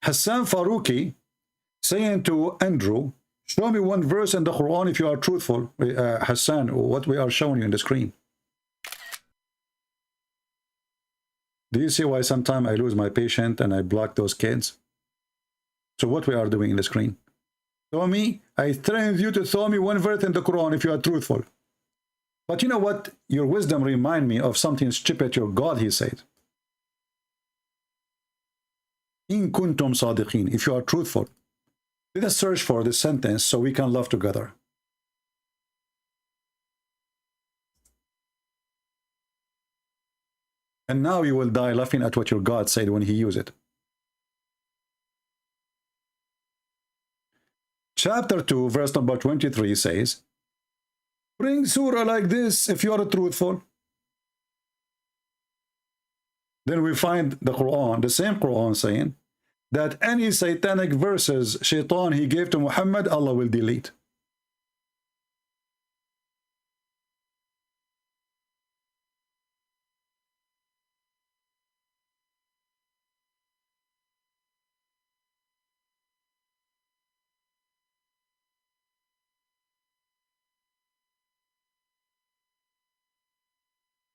Hassan Faruqi saying to Andrew, show me one verse in the Quran if you are truthful. Hassan, what we are showing you on the screen. Do you see why sometimes I lose my patience and I block those kids? So what we are doing in the screen? Show me, I trained you to show me one verse in the Quran if you are truthful. But you know what? Your wisdom remind me of something stupid your God, he said. In kuntum sadiqin, if you are truthful. Let us search for this sentence so we can love together. And now you will die laughing at what your God said when he used it. Chapter 2, verse number 23 says, bring surah like this if you are truthful. Then we find the Quran, the same Quran saying that any satanic verses shaitan he gave to Muhammad, Allah will delete.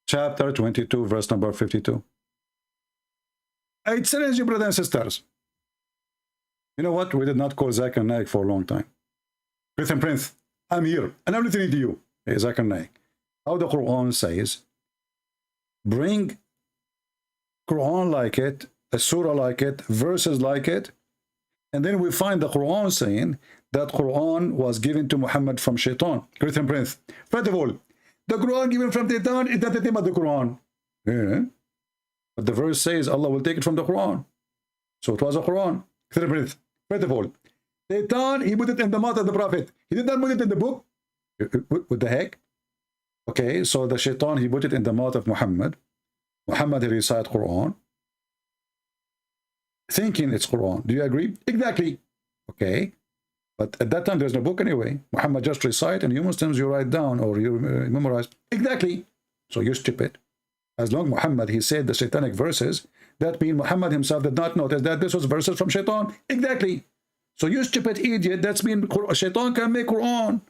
Chapter 22, verse number 52. I challenge you, brothers and sisters. You know what? We did not call Zakir Naik for a long time. Christian Prince, I'm here, and I'm listening to you. Hey, Zakir Naik. How the Quran says, bring Quran like it, a surah like it, verses like it, and then we find the Quran saying that Quran was given to Muhammad from Shaitan. Christian Prince, first of all, the Quran given from Shaitan is not the name of the Quran. Yeah. But the verse says Allah will take it from the Quran. So it was a Quran. First of all, Shaitan, he put it in the mouth of the Prophet. He did not put it in the book. What the heck? Okay, so the Shaitan, he put it in the mouth of Muhammad. Muhammad, he recite Quran. Thinking it's Quran. Do you agree? Exactly. Okay. But at that time, there's no book anyway. Muhammad just recite, and you Muslims, you write down or you memorize. Exactly. So you're stupid. As long Muhammad, he said the satanic verses, that means Muhammad himself did not notice that this was verses from Shaitan. Exactly. So you stupid idiot, that's mean Shaitan can make Quran.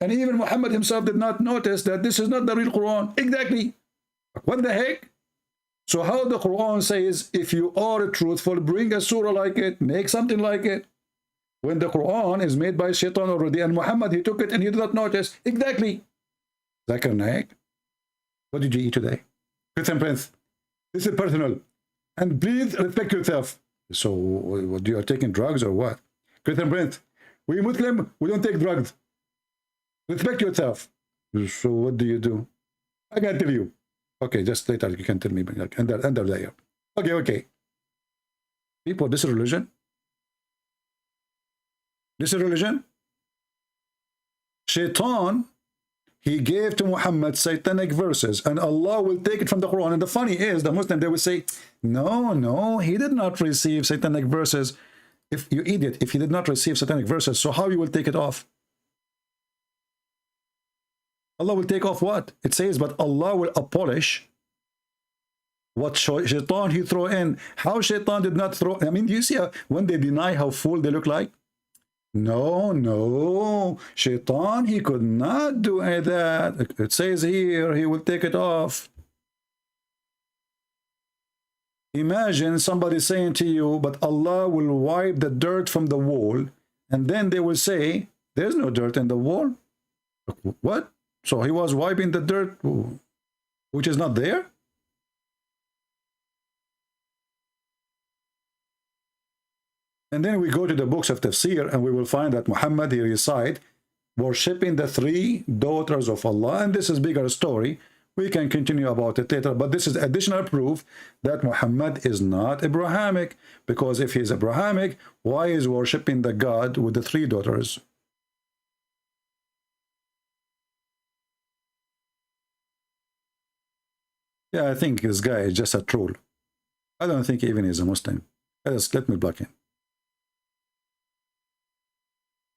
And even Muhammad himself did not notice that this is not the real Quran. Exactly. What the heck? So how the Quran says, if you are truthful, bring a surah like it, make something like it. When the Quran is made by Shaitan already, and Muhammad, he took it and he did not notice. Exactly. Zakir Naik, what did you eat today? Christian Prince, this is personal. And please respect yourself. So, what, you are taking drugs or what? Christian Prince, we Muslim, we don't take drugs. Respect yourself. So what do you do? I can tell you. Okay, just later you can tell me, like, under layer. Okay. People, this is religion. This is religion. Shaitan, he gave to Muhammad satanic verses, and Allah will take it from the Quran. And the funny is, the Muslim, they will say, no, he did not receive satanic verses. If you idiot, if he did not receive satanic verses, so how you will take it off? Allah will take off what? It says, but Allah will abolish what Shaitan he throw in. How Shaitan did not throw, I mean, do you see when they deny how fool they look like? No, Shaitan, he could not do that. It says here, he will take it off. Imagine somebody saying to you, but Allah will wipe the dirt from the wall, and then they will say, there's no dirt in the wall. What? So he was wiping the dirt, which is not there? And then we go to the books of tafsir, and we will find that Muhammad, he recite, worshipping the 3 daughters of Allah. And this is bigger story. We can continue about it later, but this is additional proof that Muhammad is not Abrahamic, because if he's Abrahamic, why is worshipping the God with the 3 daughters? Yeah, I think this guy is just a troll. I don't think even he's a Muslim. Let me block him.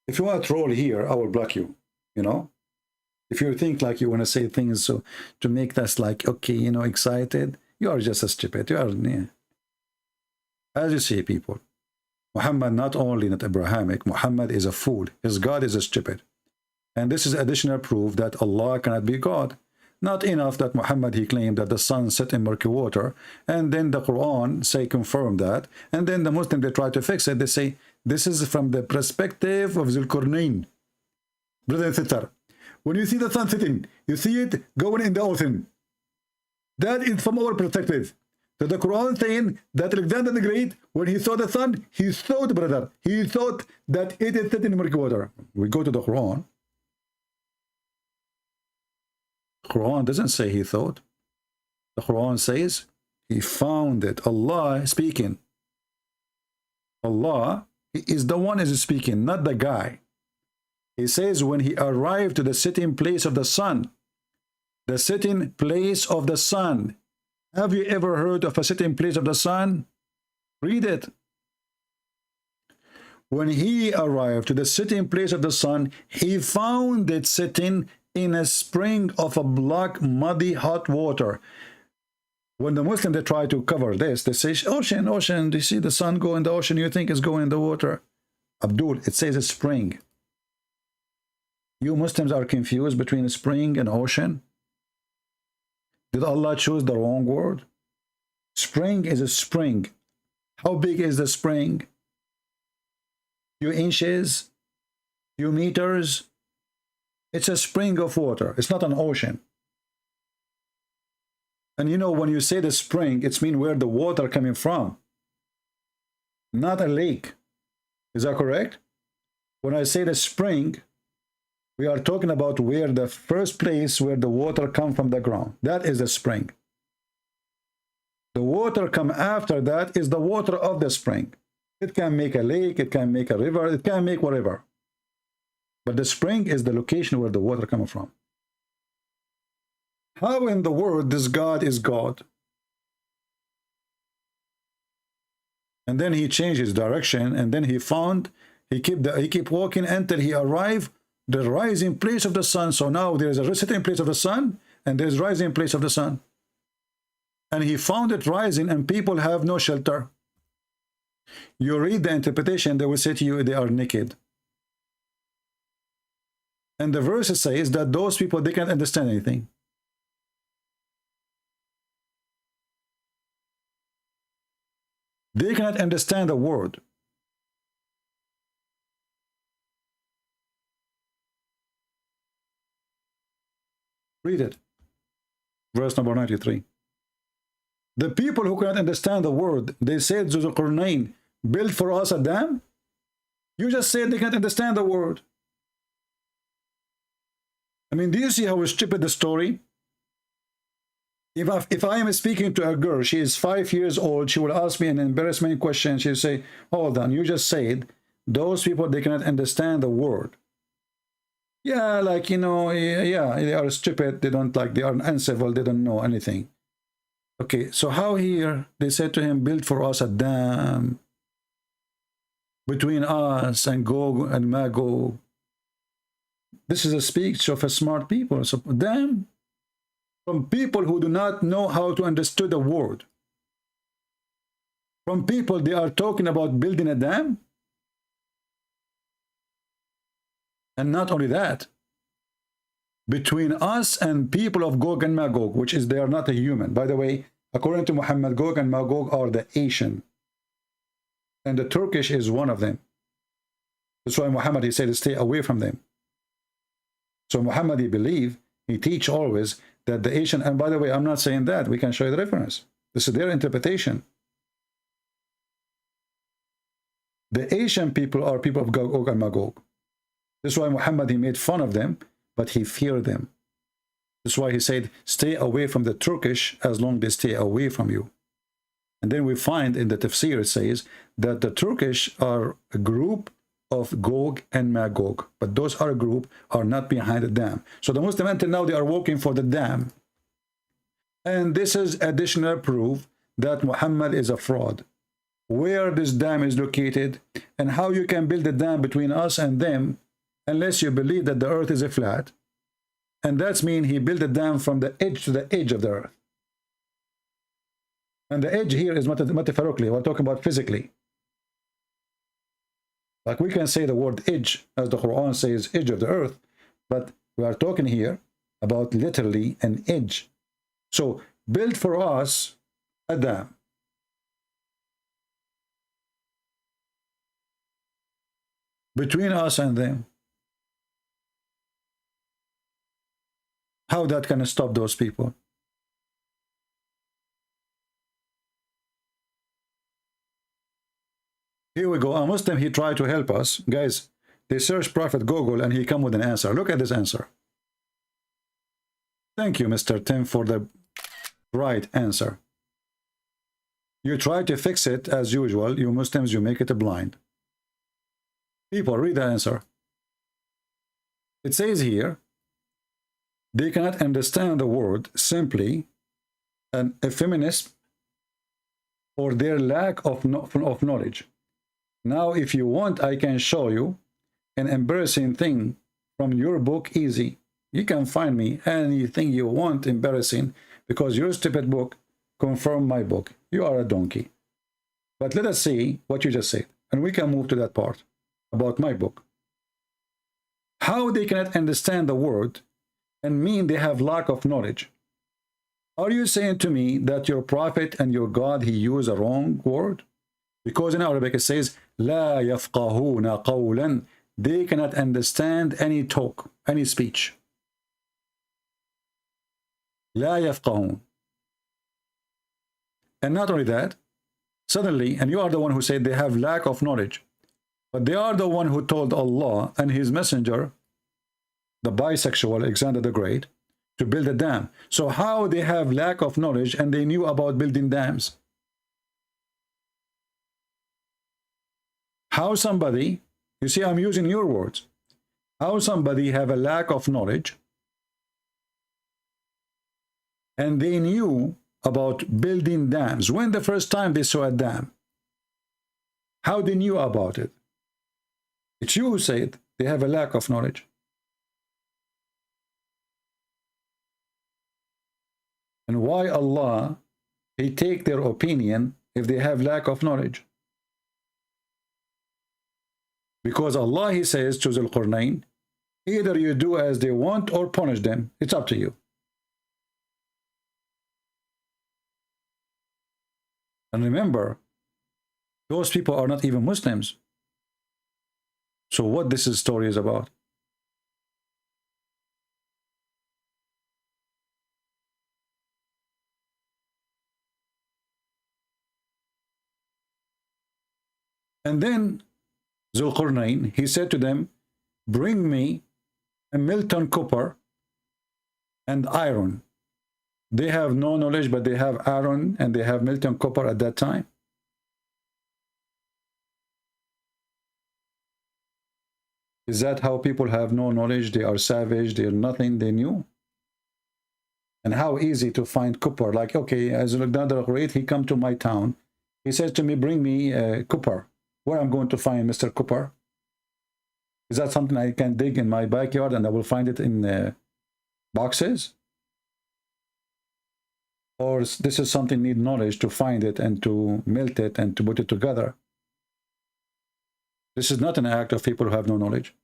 If you want to troll here, I will block you, you know? If you think like you want to say things so to make us like, okay, you know, excited, you are just a stupid. You are, yeah. As you see, people, Muhammad not only not Abrahamic, Muhammad is a fool. His God is a stupid. And this is additional proof that Allah cannot be God. Not enough that Muhammad, he claimed that the sun set in murky water, and then the Quran say confirm that, and then the Muslim, they try to fix it. They say, this is from the perspective of Zulqarnain. Brother and sister, when you see the sun setting, you see it going in the ocean. That is from our perspective. So the Quran saying that Alexander the Great, when he saw the sun, he thought, brother, he thought that it is set in murky water. We go to the Quran. The Quran doesn't say he thought. The Quran says he found it. Allah speaking. Allah is the one is speaking, not the guy. He says when he arrived to the sitting place of the sun. The sitting place of the sun. Have you ever heard of a sitting place of the sun? Read it. When he arrived to the sitting place of the sun, he found it sitting in a spring of a black, muddy, hot water. When the Muslims, they try to cover this, they say, ocean, ocean. Do you see the sun go in the ocean? You think it's going in the water? Abdul, it says a spring. You Muslims are confused between a spring and ocean. Did Allah choose the wrong word? Spring is a spring. How big is the spring? Few inches? Few meters? It's a spring of water. It's not an ocean. And you know, when you say the spring, it's mean where the water coming from, not a lake. Is that correct? When I say the spring, we are talking about where the first place where the water come from the ground. That is the spring. The water come after that is the water of the spring. It can make a lake, it can make a river, it can make whatever. But the spring is the location where the water comes from. How in the world this God is God? And then he changed his direction, and then he found, he kept walking until he arrived the rising place of the sun. So now there is a setting place of the sun, and there is rising place of the sun. And he found it rising, and people have no shelter. You read the interpretation, they will say to you, they are naked. And the verse says that those people, they can't understand anything. They cannot understand a word. Read it. Verse number 93. The people who cannot understand the word, they said, Zulqarnain, build for us a dam? You just said they can't understand the word. I mean, do you see how stupid the story? If I am speaking to a girl, she is 5 years old, she will ask me an embarrassment question. She'll say, hold on, you just said those people, they cannot understand the word. Yeah, like, you know, yeah, they are stupid, they don't like, they are uncivil, they don't know anything. Okay, so how here they said to him, build for us a dam between us and Gog and Magog. This is a speech of a smart people. So dam from people who do not know how to understand the word. From people, they are talking about building a dam. And not only that, between us and people of Gog and Magog, which is, they are not a human. By the way, according to Muhammad, Gog and Magog are the Asian. And the Turkish is one of them. That's why Muhammad, he said, stay away from them. So Muhammad, he believe, he teach always that the Asian, and by the way, I'm not saying that, we can show you the reference. This is their interpretation. The Asian people are people of Gog and Magog. This is why Muhammad, he made fun of them, but he feared them. That's why he said, stay away from the Turkish as long as they stay away from you. And then we find in the tafsir, it says that the Turkish are a group of Gog and Magog, but those other group are not behind the dam. So the Muslim until now, they are working for the dam. And this is additional proof that Muhammad is a fraud. Where this dam is located and how you can build a dam between us and them unless you believe that the earth is a flat. And that's mean he built a dam from the edge to the edge of the earth. And the edge here is metaphorically, we're talking about physically. Like we can say the word edge, as the Quran says, edge of the earth, but we are talking here about literally an edge. So build for us a dam. Between us and them. How that can stop those people? Here we go. A Muslim, he tried to help us. Guys, they search Prophet Google and he come with an answer. Look at this answer. Thank you, Mr. Tim, for the right answer. You try to fix it as usual. You Muslims, you make it blind. People, read the answer. It says here, they cannot understand the word simply an effeminate or their lack of knowledge. Now, if you want, I can show you an embarrassing thing from your book, easy. You can find me anything you want embarrassing because your stupid book confirmed my book. You are a donkey. But let us see what you just said, and we can move to that part about my book. How they cannot understand the word and mean they have lack of knowledge. Are you saying to me that your prophet and your God, he used a wrong word? Because in Arabic it says, لا يفقهون قولا. They cannot understand any talk, any speech. لا يفقهون. And not only that, suddenly, and you are the one who said they have lack of knowledge, but they are the one who told Allah and his messenger, the bisexual Alexander the Great, to build a dam. So how they have lack of knowledge and they knew about building dams? How somebody, you see, I'm using your words, how somebody have a lack of knowledge and they knew about building dams. When the first time they saw a dam? How they knew about it? It's you who said they have a lack of knowledge. And why Allah, he take their opinion if they have lack of knowledge? Because Allah, he says to Zul Qarnayn, either you do as they want or punish them. It's up to you. And remember, those people are not even Muslims. So what this story is about? And then Zul Qarnayn, he said to them, bring me a Milton copper and iron. They have no knowledge, but they have iron and they have molten copper at that time. Is that how people have no knowledge? They are savage, they are nothing, they knew. And how easy to find copper. Like, okay, as Alexander the Great, he come to my town. He says to me, bring me copper. Where I'm going to find Mr. Copper? Is that something I can dig in my backyard and I will find it in boxes? Or this is something need knowledge to find it and to melt it and to put it together? This is not an act of people who have no knowledge.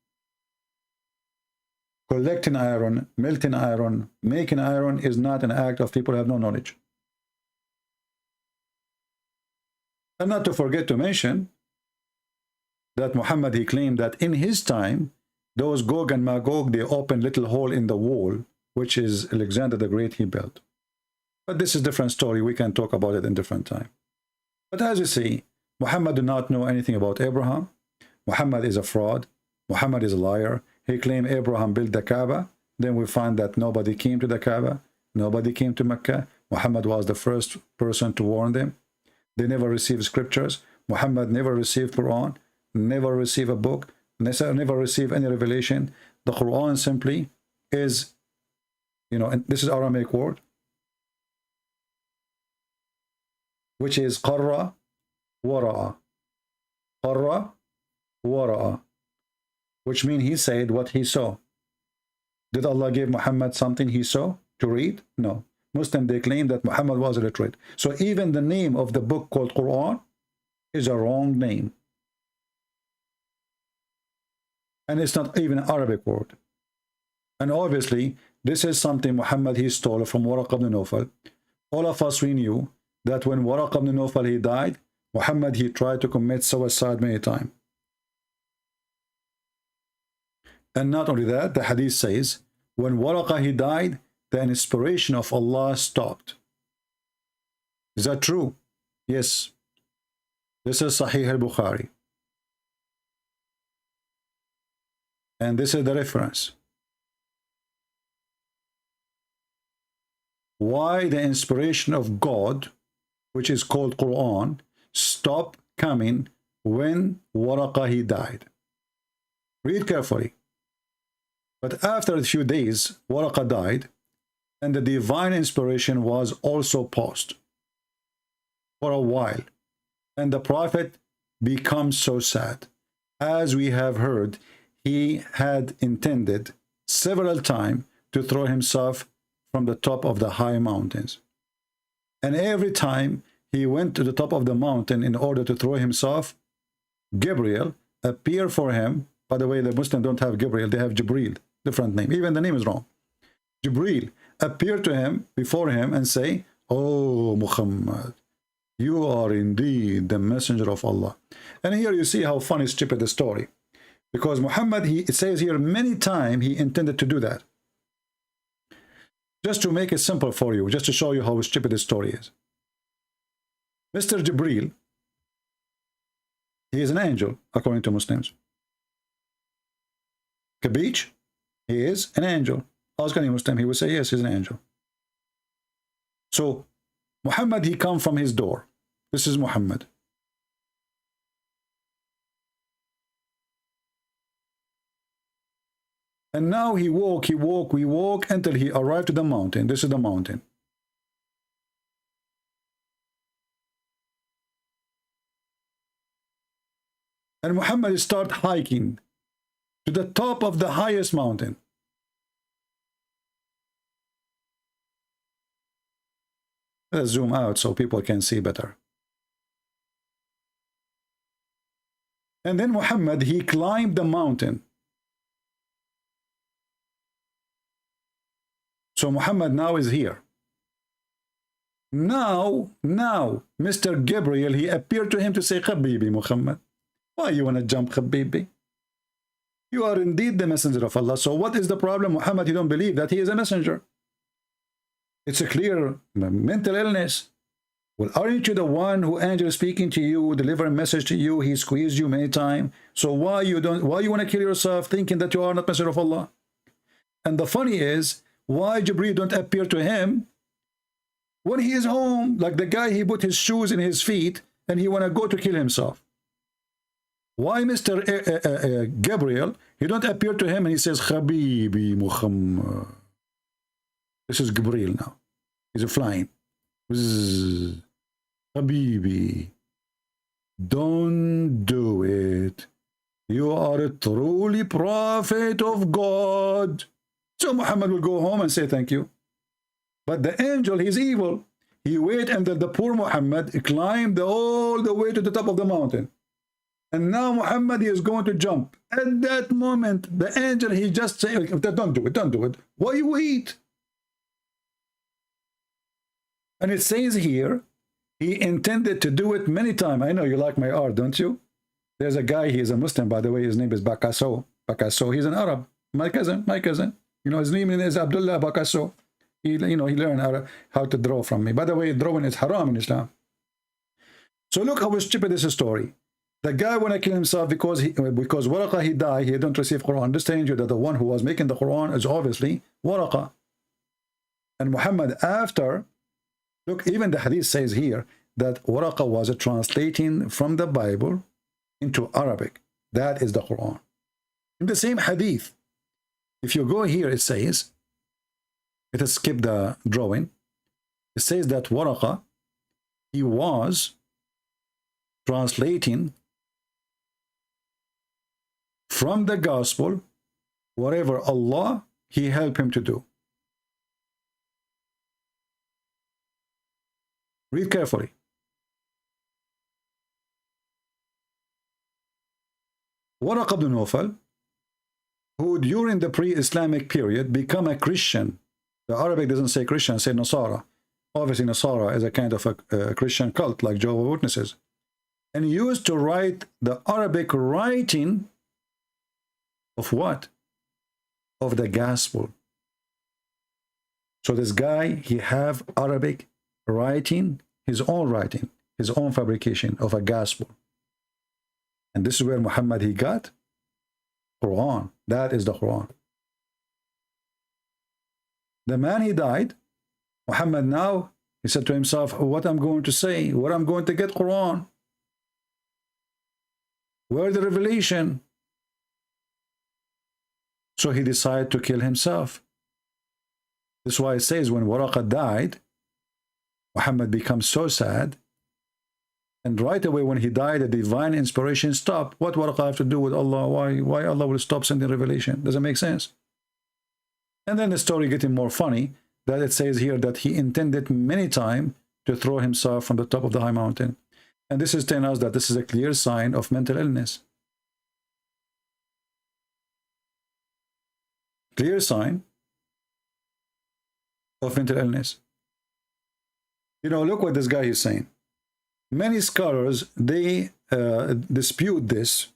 Collecting iron, melting iron, making iron is not an act of people who have no knowledge. And not to forget to mention that Muhammad, he claimed that in his time, those Gog and Magog, they opened little hole in the wall, which is Alexander the Great, he built. But this is a different story. We can talk about it in different time. But as you see, Muhammad did not know anything about Abraham. Muhammad is a fraud. Muhammad is a liar. He claimed Abraham built the Kaaba. Then we find that nobody came to the Kaaba. Nobody came to Mecca. Muhammad was the first person to warn them. They never received scriptures. Muhammad never received Quran, never received a book, never received any revelation. The Quran simply is, and this is Aramaic word, which is qarra wara'a. Qarra wara'a, which means he said what he saw. Did Allah give Muhammad something he saw to read? No. Muslim, they claim that Muhammad was illiterate. So even the name of the book called Quran is a wrong name. And it's not even an Arabic word. And obviously, this is something Muhammad, he stole from Waraq ibn Nawfal. All of us, we knew that when Waraq ibn Nawfal, he died, Muhammad, he tried to commit suicide many times. And not only that, the hadith says, when Waraqah, he died, the inspiration of Allah stopped. Is that true? Yes. This is Sahih al-Bukhari. And this is the reference. Why the inspiration of God, which is called Quran, stopped coming when Waraqah, he died. Read carefully. But after a few days, Waraqah died, and the divine inspiration was also paused for a while. And the Prophet becomes so sad. As we have heard, he had intended several times to throw himself from the top of the high mountains. And every time he went to the top of the mountain in order to throw himself, Gabriel appeared for him. By the way, the Muslims don't have Gabriel, they have Jibril, different name. Even the name is wrong. Jibril appeared to him, before him, and say, "Oh Muhammad, you are indeed the messenger of Allah." And here you see how funny, stupid the story. Because Muhammad, it says here many times he intended to do that. Just to make it simple for you, just to show you how stupid the story is. Mr. Jibril, he is an angel, according to Muslims. Kabich, he is an angel. Ask any Muslim, he will say, yes, he's an angel. So, Muhammad, he come from his door. This is Muhammad. And now he walk until he arrived to the mountain. This is the mountain. And Muhammad start hiking to the top of the highest mountain. Let's zoom out so people can see better. And then Muhammad, he climbed the mountain. So Muhammad now is here. Now, Mr. Gabriel, he appeared to him to say, Habibi Muhammad, why you want to jump, Habibi? You are indeed the messenger of Allah. So what is the problem, Muhammad? You don't believe that he is a messenger. It's a clear mental illness. Well, aren't you the one who angel speaking to you, deliver a message to you? He squeezed you many times. So why you want to kill yourself thinking that you are not messenger of Allah? And the funny is, why Jibreel don't appear to him When he is home, like the guy, he put his shoes in his feet and he want to go to kill himself. Why Mr. Gabriel, he don't appear to him and he says, Habibi Muhammad. This is Gabriel now. He's flying. Bzzz. Habibi, don't do it. You are a truly prophet of God. So Muhammad will go home and say thank you. But the angel, he's evil. He wait until the poor Muhammad climbed all the way to the top of the mountain. And now Muhammad is going to jump. At that moment, the angel, he just say, don't do it, don't do it. Why you eat? And it says here, he intended to do it many times. I know you like my art, don't you? There's a guy, he is a Muslim, by the way, his name is Bakasso. Bakasso, he's an Arab. My cousin. You know, his name is Abdullah Bakasso. He learned how to draw from me. By the way, drawing is haram in Islam. So look how stupid this story. The guy want to kill himself because Waraqa, he died, he didn't receive Quran. Understand you that the one who was making the Quran is obviously Waraqa. And Muhammad after, look, even the hadith says here that Waraqa was translating from the Bible into Arabic. That is the Quran. In the same hadith, if you go here, it says, let us skip the drawing. It says that Waraqa, he was translating from the gospel whatever Allah, he helped him to do. Read carefully. Waraq ibn Nawfal, who during the pre-Islamic period become a Christian. The Arabic doesn't say Christian, say Nasara. Obviously Nasara is a kind of a Christian cult like Jehovah's Witnesses. And used to write the Arabic writing of what? Of the gospel. So this guy, he have Arabic writing, his own fabrication of a gospel. And this is where Muhammad, he got Quran. That is the Quran. The man, he died. Muhammad now, he said to himself, what I'm going to say, where I'm going to get Quran? Where the revelation? So he decided to kill himself. This is why it says when Waraqa died, Muhammad becomes so sad. And right away when he died, the divine inspiration stopped. What Waraqa have to do with Allah? Why Allah will stop sending revelation? Doesn't make sense. And then the story getting more funny, that it says here that he intended many times to throw himself from the top of the high mountain. And this is telling us that this is a clear sign of mental illness. Clear sign of mental illness. You know, look what this guy is saying. Many scholars, they dispute this.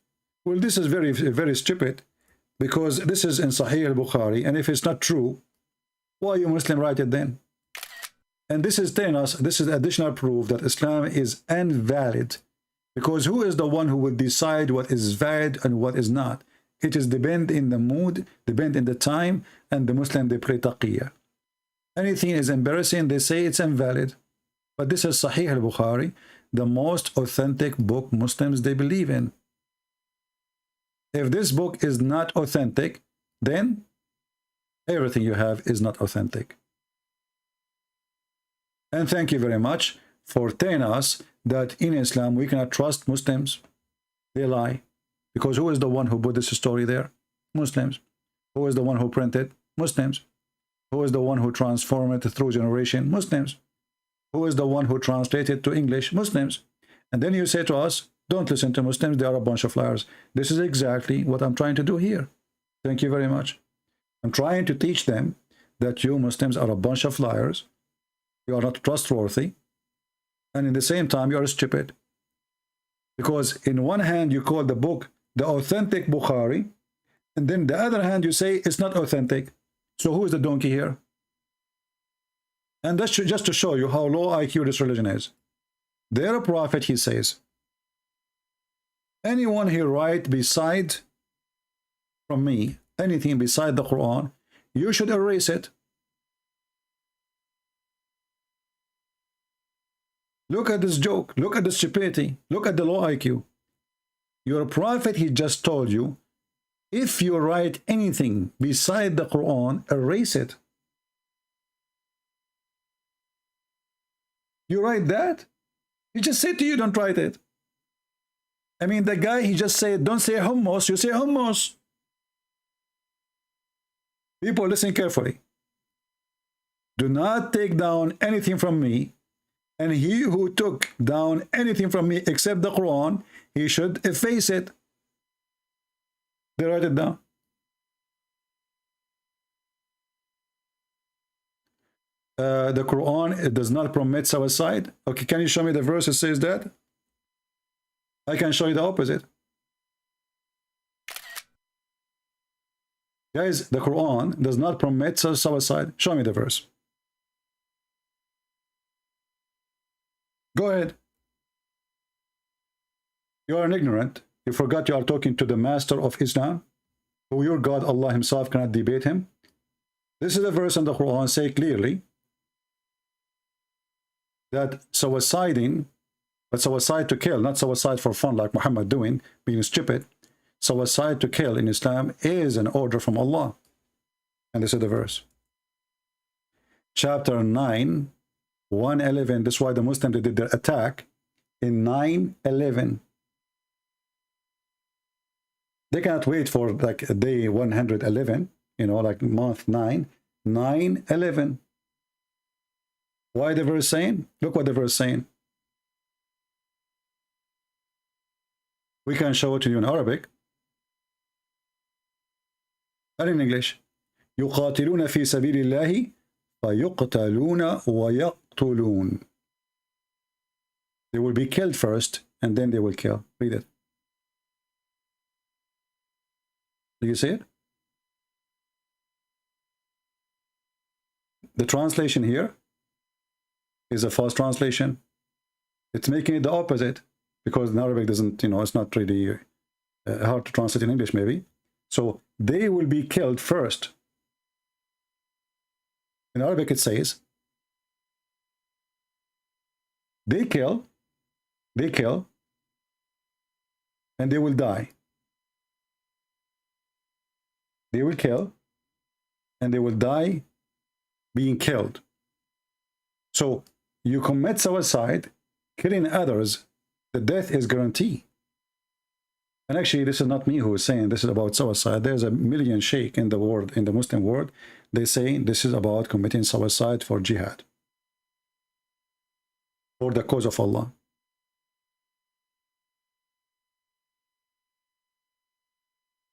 Well, this is very, very stupid, because this is in Sahih al-Bukhari, and if it's not true, why you Muslim write it then? And this is telling us, this is additional proof that Islam is invalid, because who is the one who will decide what is valid and what is not? It is depend in the mood, depend in the time, and the Muslim, they pray taqiyya. Anything is embarrassing, they say it's invalid. But this is Sahih al-Bukhari, the most authentic book Muslims, they believe in. If this book is not authentic, then everything you have is not authentic. And thank you very much for telling us that in Islam we cannot trust Muslims. They lie. Because who is the one who put this story there? Muslims. Who is the one who printed? Muslims. Who is the one who transformed it through generation? Muslims. Who is the one who translated to English? Muslims. And then you say to us, don't listen to Muslims, they are a bunch of liars. This is exactly what I'm trying to do here. Thank you very much. I'm trying to teach them that you Muslims are a bunch of liars. You are not trustworthy. And in the same time, you are stupid. Because in one hand, you call the book the authentic Bukhari, and then the other hand, you say it's not authentic. So who is the donkey here? And that's just to show you how low IQ this religion is. Their prophet, he says, anyone he write beside from me, anything beside the Quran, you should erase it. Look at this joke. Look at the stupidity. Look at the low IQ. Your prophet, he just told you, if you write anything beside the Quran, erase it. You write that? He just said to you, don't write it. I mean, the guy, he just said, don't say hummus, you say hummus. People, listen carefully. Do not take down anything from me. And he who took down anything from me except the Quran, he should efface it. They write it down. The Quran, it does not permit suicide. Okay, can you show me the verse that says that? I can show you the opposite. Guys, the Quran does not permit suicide. Show me the verse. Go ahead. You are an ignorant. You forgot you are talking to the master of Islam, who your God, Allah himself, cannot debate him. This is the verse in the Quran say clearly that suiciding, but suicide to kill, not suicide for fun like Muhammad doing, being stupid. Suicide to kill in Islam is an order from Allah. And this is the verse. Chapter 9, 111. This is why the Muslims did their attack in 9:11. They cannot wait for like day 111, you know, like month 9, 9:11. Why the verse saying? Look what the verse saying. We can show it to you in Arabic and in English. يقاتلون في سبيل الله فيقتلون ويقتلون. They will be killed first and then they will kill. Read it. Do you see it? The translation here is a false translation. It's making it the opposite because in Arabic doesn't, you know, it's not really hard to translate in English maybe. So they will be killed first. In Arabic it says they kill, and they will die. They will kill, and they will die being killed. So you commit suicide, killing others, the death is guaranteed. And actually, this is not me who is saying this is about suicide. There's a million sheikh in the world, in the Muslim world. They say this is about committing suicide for jihad, for the cause of Allah.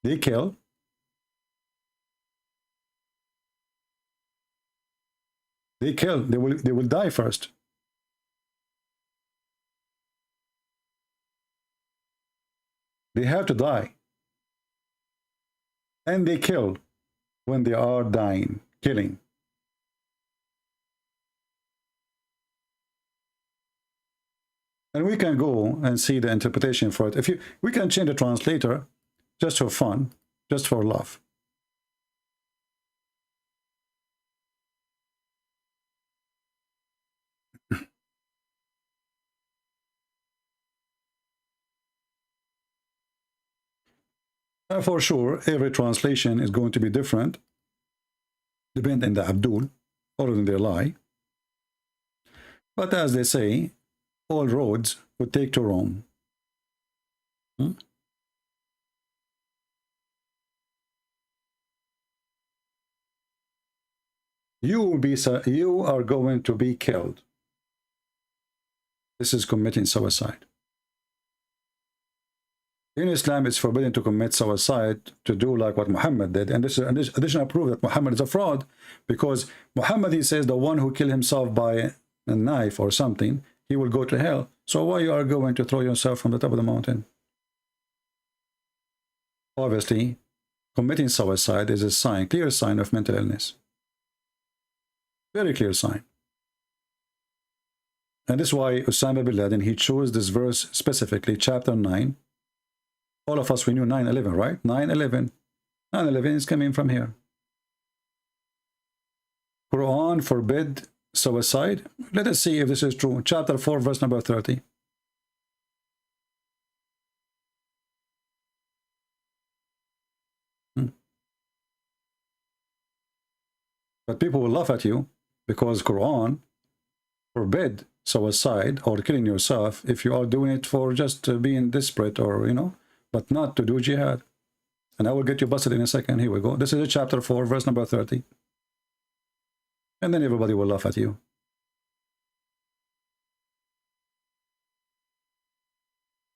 They kill. They kill. They will die first. They have to die. And they kill when they are dying, killing. And we can go and see the interpretation for it. We can change the translator just for fun, just for love. For sure, every translation is going to be different, depending on the Abdul or in their lie. But as they say, all roads would take to Rome. You are going to be killed. This is committing suicide. In Islam, it's forbidden to commit suicide, to do like what Muhammad did. And this is additional proof that Muhammad is a fraud, because Muhammad, he says, the one who killed himself by a knife or something, he will go to hell. So why you are going to throw yourself from the top of the mountain? Obviously, committing suicide is a sign, clear sign of mental illness. Very clear sign. And this is why Osama bin Laden, he chose this verse specifically, chapter 9. All of us, we knew 9/11, right? 9/11. 9/11 is coming from here. Quran forbid suicide? Let us see if this is true. Chapter 4, verse number 30. But people will laugh at you because Quran forbid suicide or killing yourself if you are doing it for just being desperate or, you know, but not to do jihad. And I will get you busted in a second. Here we go. This is chapter 4, verse number 30. And then everybody will laugh at you.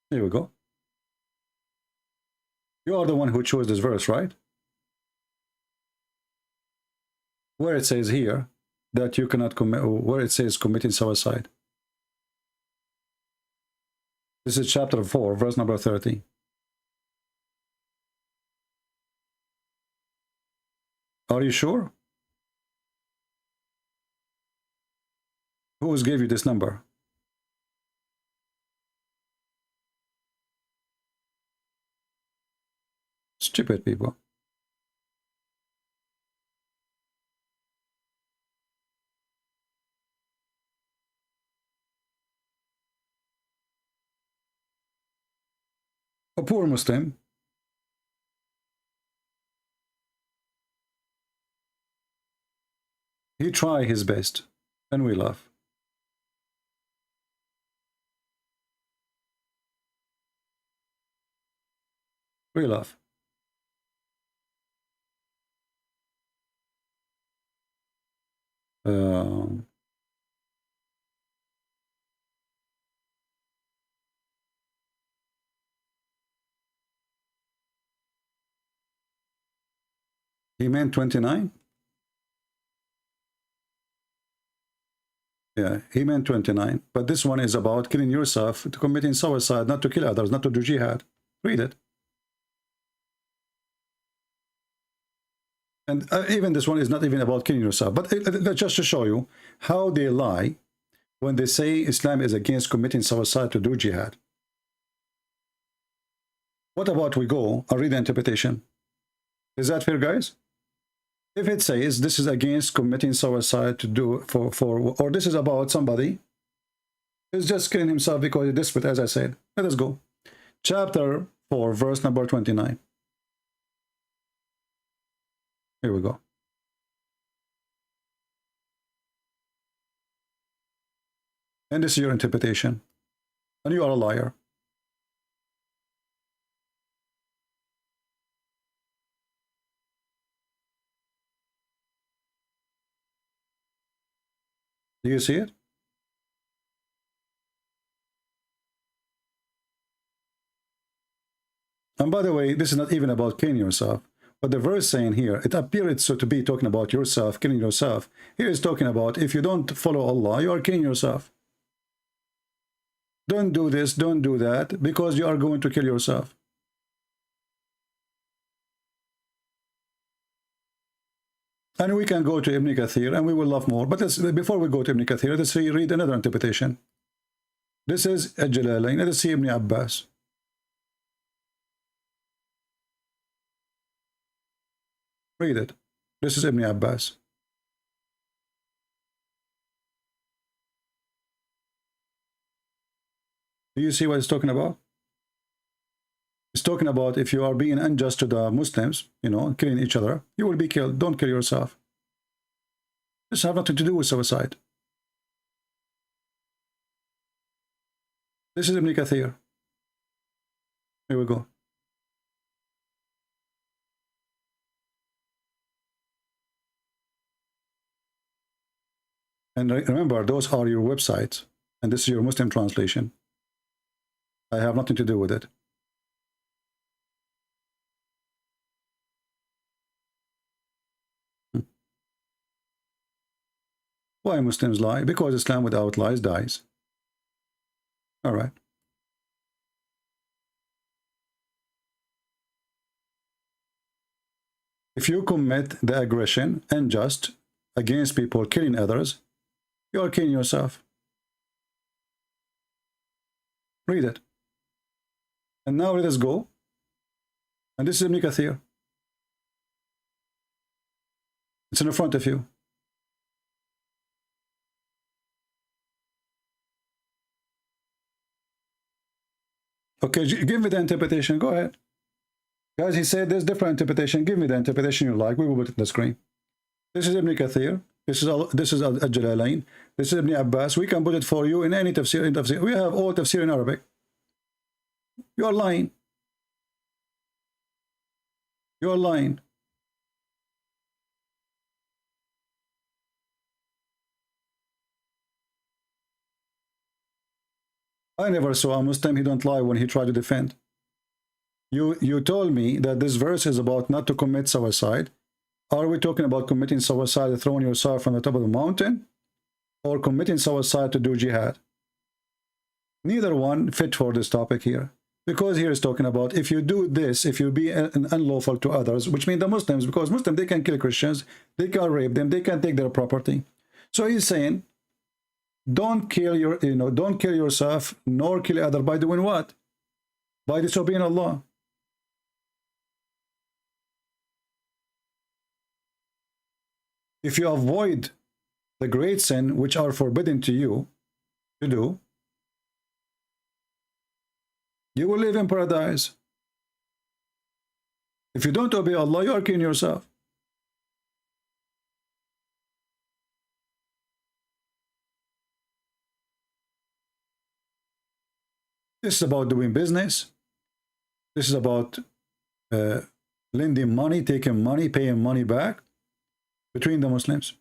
Here we go. You are the one who chose this verse, right? Where it says here that you cannot commit, where it says committing suicide. This is chapter 4, verse number 30. Are you sure? Who gave you this number? Stupid people. A poor Muslim he tried his best and we laugh. We laugh. He meant 29? Yeah, he meant 29. But this one is about killing yourself, to committing suicide, not to kill others, not to do jihad. Read it. And even this one is not even about killing yourself. But just to show you how they lie when they say Islam is against committing suicide to do jihad. What about we go and read the interpretation? Is that fair, guys? If it says this is against committing suicide to do or this is about somebody who's just killing himself because he's desperate, as I said. Let us go. Chapter 4, verse number 29. Here we go. And this is your interpretation. And you are a liar. Do you see it? And by the way, this is not even about killing yourself. But the verse saying here, it appears so to be talking about yourself, killing yourself. Here is talking about if you don't follow Allah, you are killing yourself. Don't do this, don't do that, because you are going to kill yourself. And we can go to Ibn Kathir and we will love more. But before we go to Ibn Kathir, let's read another interpretation. This is Al-Jalalain. Let us see Ibn Abbas. Read it. This is Ibn Abbas. Do you see what it's talking about? It's talking about if you are being unjust to the Muslims, you know, killing each other, you will be killed. Don't kill yourself. This has nothing to do with suicide. This is Ibn Kathir. Here we go. And remember, those are your websites, and this is your Muslim translation. I have nothing to do with it. Why Muslims lie? Because Islam without lies dies. All right. If you commit the aggression unjust against people, killing others, you are killing yourself. Read it. And now let us go. And this is Ibn Kathir. It's in front of you. Okay, give me the interpretation. Go ahead. Guys, he said there's different interpretation. Give me the interpretation you like. We will put it on the screen. This is Ibn Kathir. This is Al-Jalalain. This is Ibn Abbas. We can put it for you in any tafsir. We have all tafsir in Arabic. You're lying. You're lying. I never saw a Muslim, he don't lie when he tried to defend. You told me that this verse is about not to commit suicide. Are we talking about committing suicide, throwing yourself from the top of the mountain, or committing suicide to do jihad? Neither one fit for this topic here. Because here is talking about if you do this, if you be an unlawful to others, which means the Muslims, because Muslims, they can kill Christians, they can rape them, they can take their property. So he's saying, don't kill don't kill yourself nor kill other by doing what? By disobeying Allah. If you avoid the great sin which are forbidden to you to do, you will live in paradise. If you don't obey Allah, you are killing yourself. This is about doing business. This is about lending money, taking money, paying money back between the Muslims.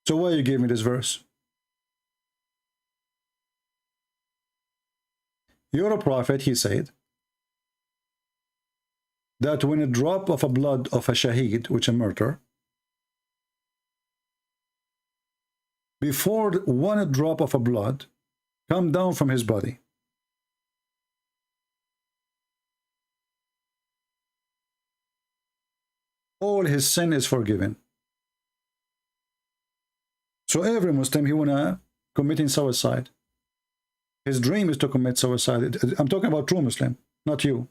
So why you gave me this verse? You're a prophet, he said, that when a drop of a blood of a shaheed, which a murder, before one drop of a blood come down from his body, all his sin is forgiven. So every Muslim, he wanna committing suicide. His dream is to commit suicide. I'm talking about true Muslim, not you.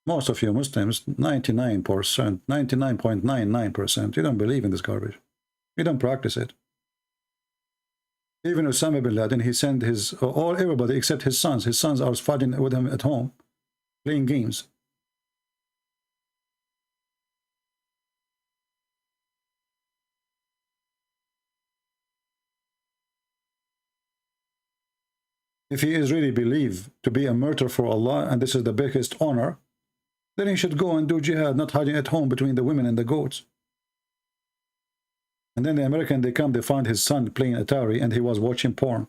Most of you Muslims, 99%, 99.99%, you don't believe in this garbage. You don't practice it. Even Osama bin Laden, he sent everybody except his sons. His sons are fighting with him at home, playing games. If he is really believed to be a martyr for Allah, and this is the biggest honor, then he should go and do jihad, not hiding at home between the women and the goats. And then the American, they come, they find his son playing Atari, and he was watching porn.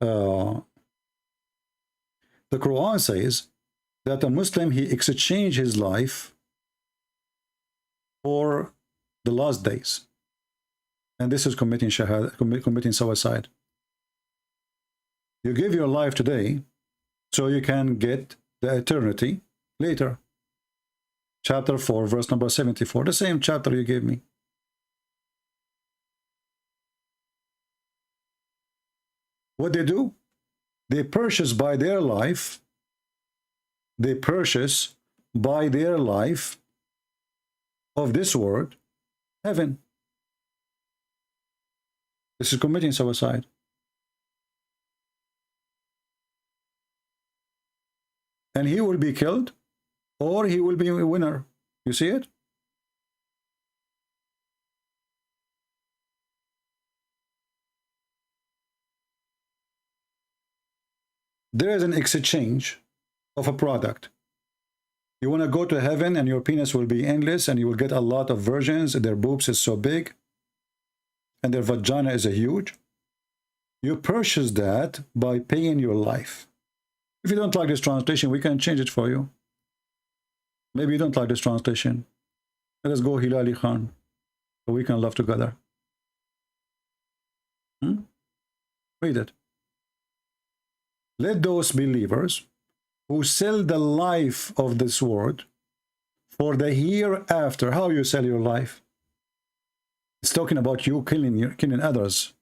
The Quran says that a Muslim, he exchanged his life for the last days. And this is committing shahada, committing suicide. You give your life today so you can get the eternity later. Chapter 4, verse number 74, the same chapter you gave me. What they do? They purchase by their life, of this world, heaven. This is committing suicide. And he will be killed, or he will be a winner. You see it? There is an exchange of a product. You want to go to heaven and your penis will be endless and you will get a lot of virgins, their boobs is so big and their vagina is a huge. You purchase that by paying your life. If you don't like this translation, we can change it for you. Maybe you don't like this translation. Let us go Hilali Khan, so we can love together. Read it. let those believers who sell the life of this world for the hereafter. How you sell your life? It's talking about you killing others.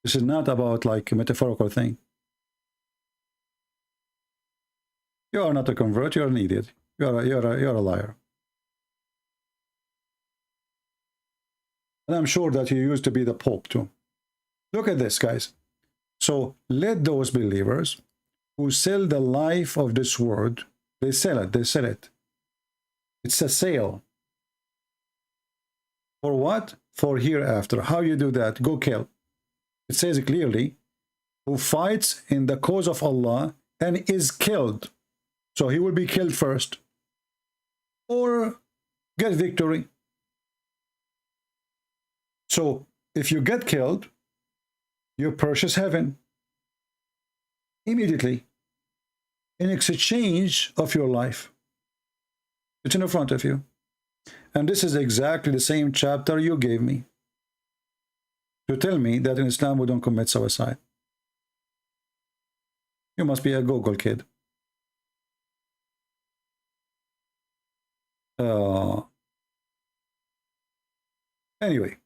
This is not about like a metaphorical thing. You are not a convert. You're an idiot. You're a liar. And I'm sure that you used to be the Pope too. Look at this, guys. So let those believers who sell the life of this world, they sell it. It's a sale. For what? For hereafter. How you do that? Go kill. It says clearly, who fights in the cause of Allah and is killed. So he will be killed first. Or get victory. So if you get killed, you purchase heaven immediately in exchange of your life. It's in front of you. And this is exactly the same chapter you gave me to tell me that in Islam we don't commit suicide. You must be a Google kid. Anyway,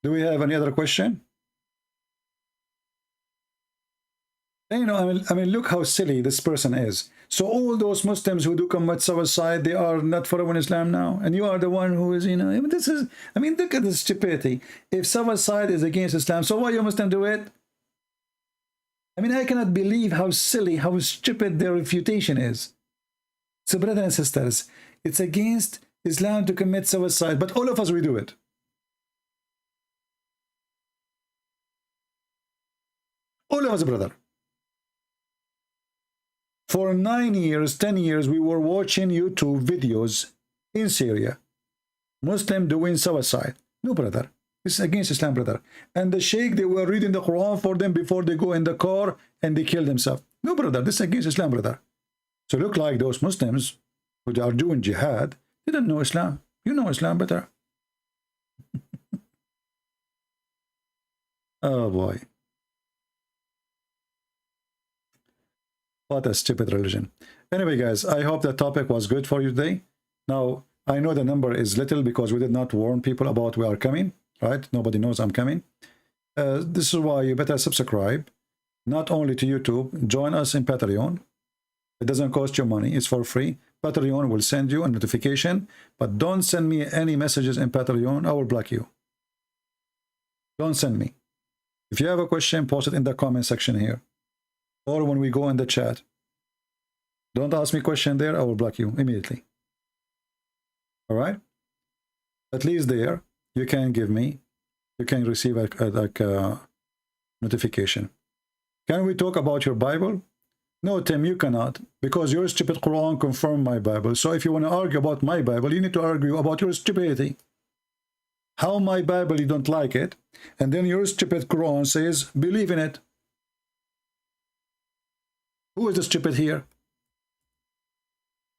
do we have any other question? And, you know, I mean, look how silly this person is. So all those Muslims who do commit suicide, they are not following Islam now, and you are the one who is, you know. I mean, this is. I mean, look at this stupidity. If suicide is against Islam, so why you Muslim do it? I mean, I cannot believe how silly, how stupid their refutation is. So, brothers and sisters, it's against Islam to commit suicide, but all of us we do it. All of us, brother. For 9 years, 10 years, we were watching YouTube videos in Syria. Muslim doing suicide. No, brother. It's against Islam, brother. And the sheikh, they were reading the Quran for them before they go in the car and they kill themselves. No, brother. This is against Islam, brother. So look like those Muslims who are doing jihad, they don't know Islam. You know Islam better. Oh, boy. What a stupid religion. Anyway, guys, I hope the topic was good for you today. Now, I know the number is little because we did not warn people about we are coming, right? Nobody knows I'm coming. This is why you better subscribe, not only to YouTube, join us in Patreon. It doesn't cost you money, it's for free. Patreon will send you a notification, but don't send me any messages in Patreon, I will block you. Don't send me. If you have a question, post it in the comment section here. Or when we go in the chat. Don't ask me a question there, I will block you immediately. All right? At least there, you can give me, you can receive a notification. Can we talk about your Bible? No, Tim, you cannot, because your stupid Quran confirmed my Bible. So if you want to argue about my Bible, you need to argue about your stupidity. How my Bible, you don't like it, and then your stupid Quran says, believe in it. Who is the stupid here?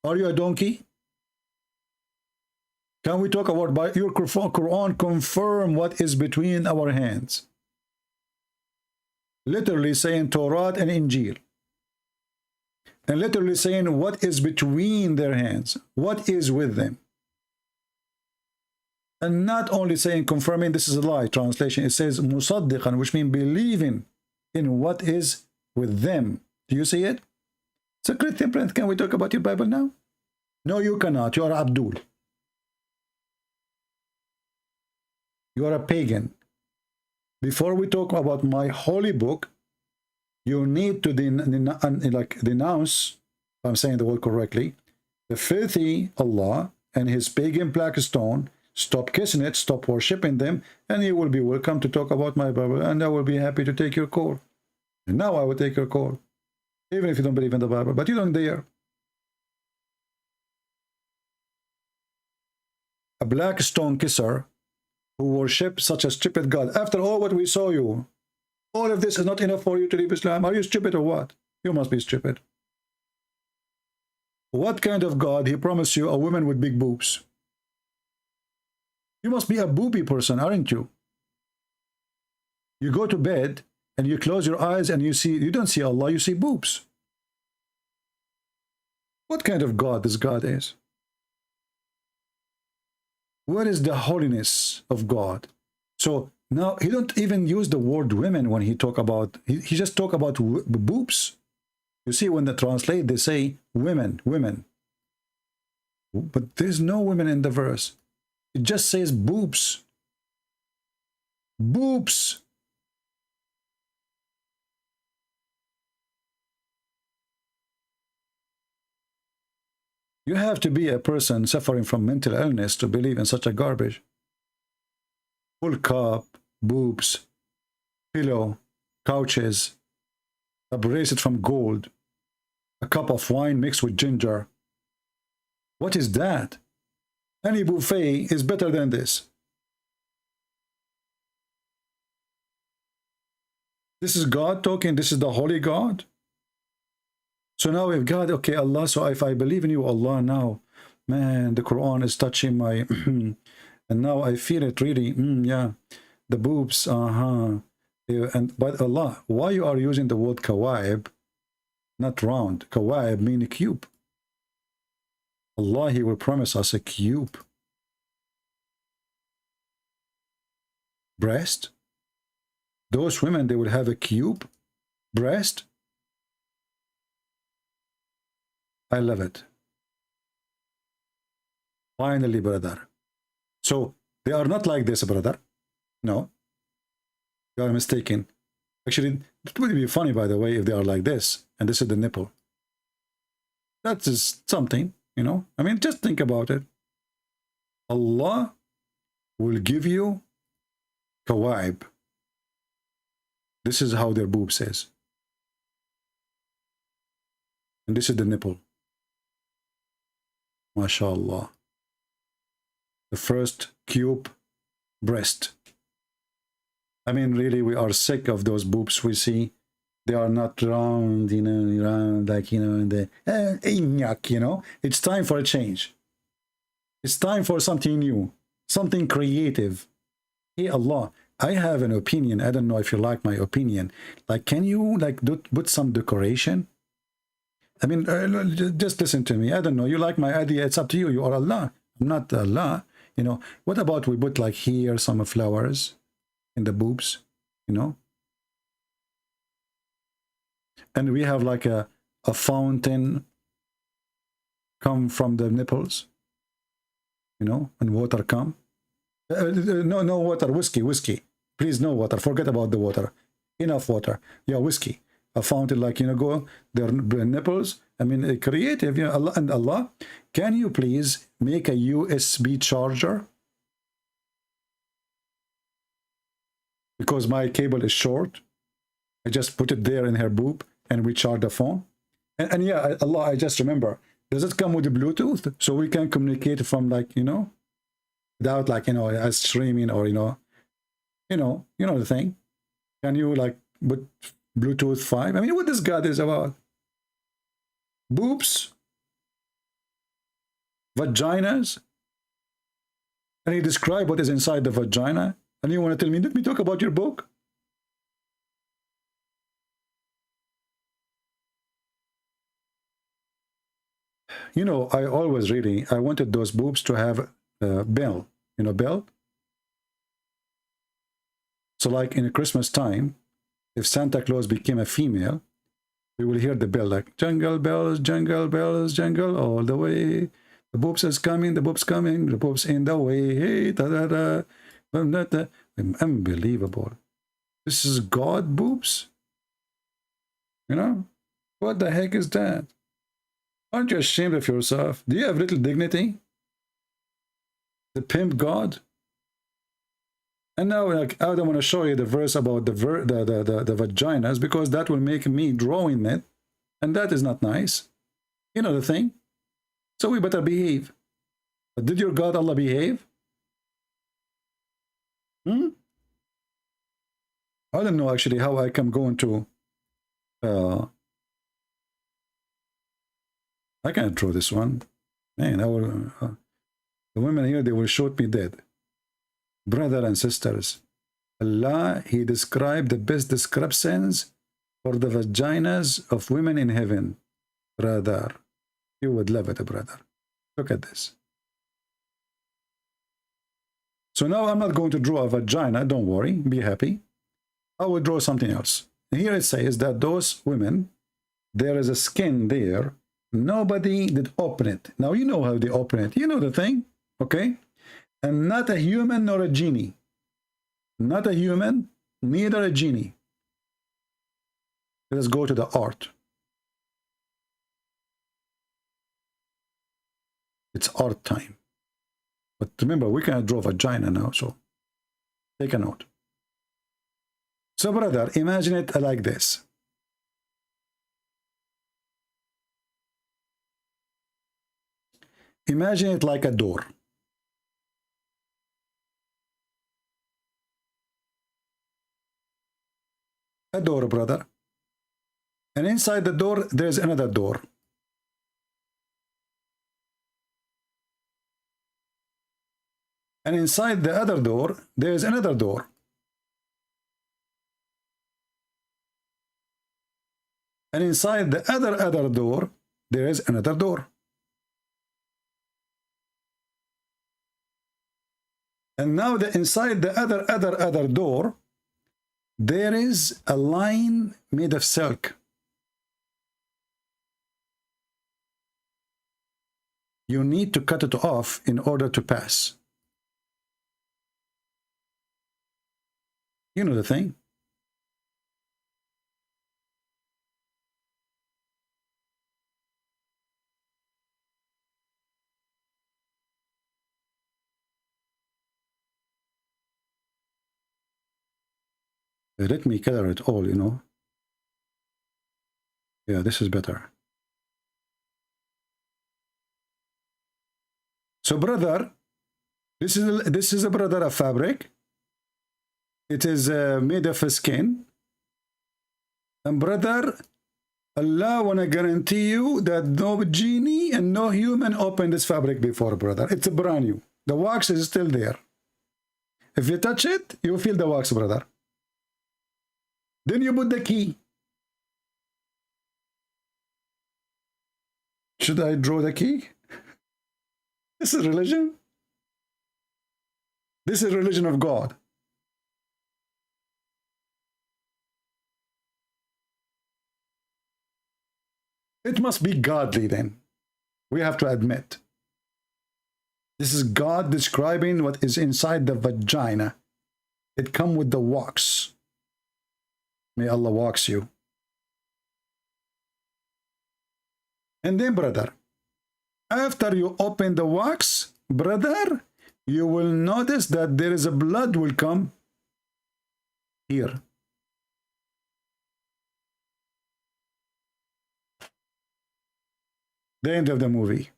Are you a donkey? Can we talk about your Quran confirm what is between our hands? Literally saying Torah and Injil. And literally saying what is between their hands. What is with them. And not only saying confirming, this is a lie translation. It says musaddiqan, which means believing in what is with them. Do you see it? So Christian friends, can we talk about your Bible now? No, you cannot. You are Abdul. You are a pagan. Before we talk about my holy book, you need to denounce, if I'm saying the word correctly, the filthy Allah and his pagan black stone. Stop kissing it, stop worshipping them, and you will be welcome to talk about my Bible, and I will be happy to take your call. And now I will take your call, even if you don't believe in the Bible, but you don't dare. A black stone kisser who worships such a stupid God. After all what we saw you, all of this is not enough for you to leave Islam. Are you stupid or what? You must be stupid. What kind of God he promised you? A woman with big boobs. You must be a booby person, aren't you? You go to bed and you close your eyes and you don't see Allah, you see boobs. What kind of God this God is? Where is the holiness of God? So now he don't even use the word women when he talk about, he just talk about boobs. You see, when they translate, they say women, women. But there's no women in the verse. It just says boobs. Boobs. You have to be a person suffering from mental illness to believe in such a garbage. Full cup, boobs, pillow, couches, a bracelet from gold, a cup of wine mixed with ginger. What is that? Any buffet is better than this. This is God talking. This is the holy God. So now we've got, okay, Allah, so if I believe in you, Allah, now, man, the Quran is touching my, and now I feel it really, yeah, the boobs, yeah, and but Allah, why you are using the word kawaib, not round? Kawaib mean a cube. Allah, He will promise us a cube. Breast? Those women, they will have a cube breast? I love it. Finally, brother. So, they are not like this, brother. No. You are mistaken. Actually, it would be funny, by the way, if they are like this, and this is the nipple. That is something, you know. I mean, just think about it. Allah will give you kawaib. This is how their boob says. And this is the nipple. MashaAllah. The first cube breast. I mean, really, we are sick of those boobs we see. They are not round, you know, round like, you know, in the, you know. It's time for a change. It's time for something new, something creative. Hey, Allah, I have an opinion. I don't know if you like my opinion. Like, can you, like, put some decoration? I mean, just listen to me. I don't know. You like my idea. It's up to you. You are Allah. I'm not Allah. You know, what about we put like here some flowers in the boobs, you know? And we have like a fountain come from the nipples, you know, and water come. No water, whiskey. Please, no water. Forget about the water. Enough water. Yeah, whiskey. A fountain, like, you know, go their nipples. I mean, creative. You know, Allah, and Allah, can you please make a USB charger? Because my cable is short. I just put it there in her boob and we charge the phone. And yeah, Allah, I just remember, does it come with the Bluetooth? So we can communicate from, like, you know, without, like, you know, a streaming or, you know the thing. Can you, like, put Bluetooth 5? I mean, what this God is about? Boobs? Vaginas? Can you describe what is inside the vagina? And you want to tell me, let me talk about your book? You know, I always really, I wanted those boobs to have a bell. You know, bell? So like in Christmas time, if Santa Claus became a female, we will hear the bell like, jingle bells, jingle all the way. The boobs is coming, the boobs coming, the boobs in the way. Hey, da-da-da. Unbelievable. This is God boobs? You know? What the heck is that? Aren't you ashamed of yourself? Do you have little dignity? The pimp God? And now, like, I don't want to show you the verse about the vaginas, because that will make me drawing it, and that is not nice. You know the thing? So we better behave. But did your God Allah behave? I don't know actually how I can go into... I can't draw this one. Man, I will... the women here, they will shoot me dead. Brother and sisters, Allah, He described the best descriptions for the vaginas of women in heaven. Brother, you would love it, brother. Look at this. So now I'm not going to draw a vagina. Don't worry. Be happy. I will draw something else. Here it says that those women, there is a skin there. Nobody did open it. Now you know how they open it. You know the thing, okay? And not a human nor a genie. Not a human, neither a genie. Let's go to the art. It's art time. But remember, we cannot draw vagina now, so take a note. So, brother, imagine it like this. Imagine it like a door. A door, brother. And inside the door, there's another door. And inside the other door, there is another door. And inside the other door, there is another door. And now inside the other door, there is a line made of silk. You need to cut it off in order to pass. You know the thing. Let me color it all, you know. Yeah, this is better. So, brother, this is a brother of fabric. It is made of a skin. And brother, Allah wanna guarantee you that no genie and no human opened this fabric before, brother. It's brand new. The wax is still there. If you touch it, you feel the wax, brother. Then you put the key. Should I draw the key? This is religion. This is religion of God. It must be godly then. We have to admit. This is God describing what is inside the vagina. It comes with the wax. May Allah wax you. And then, brother, after you open the wax, brother, you will notice that there is a blood will come here. The end of the movie.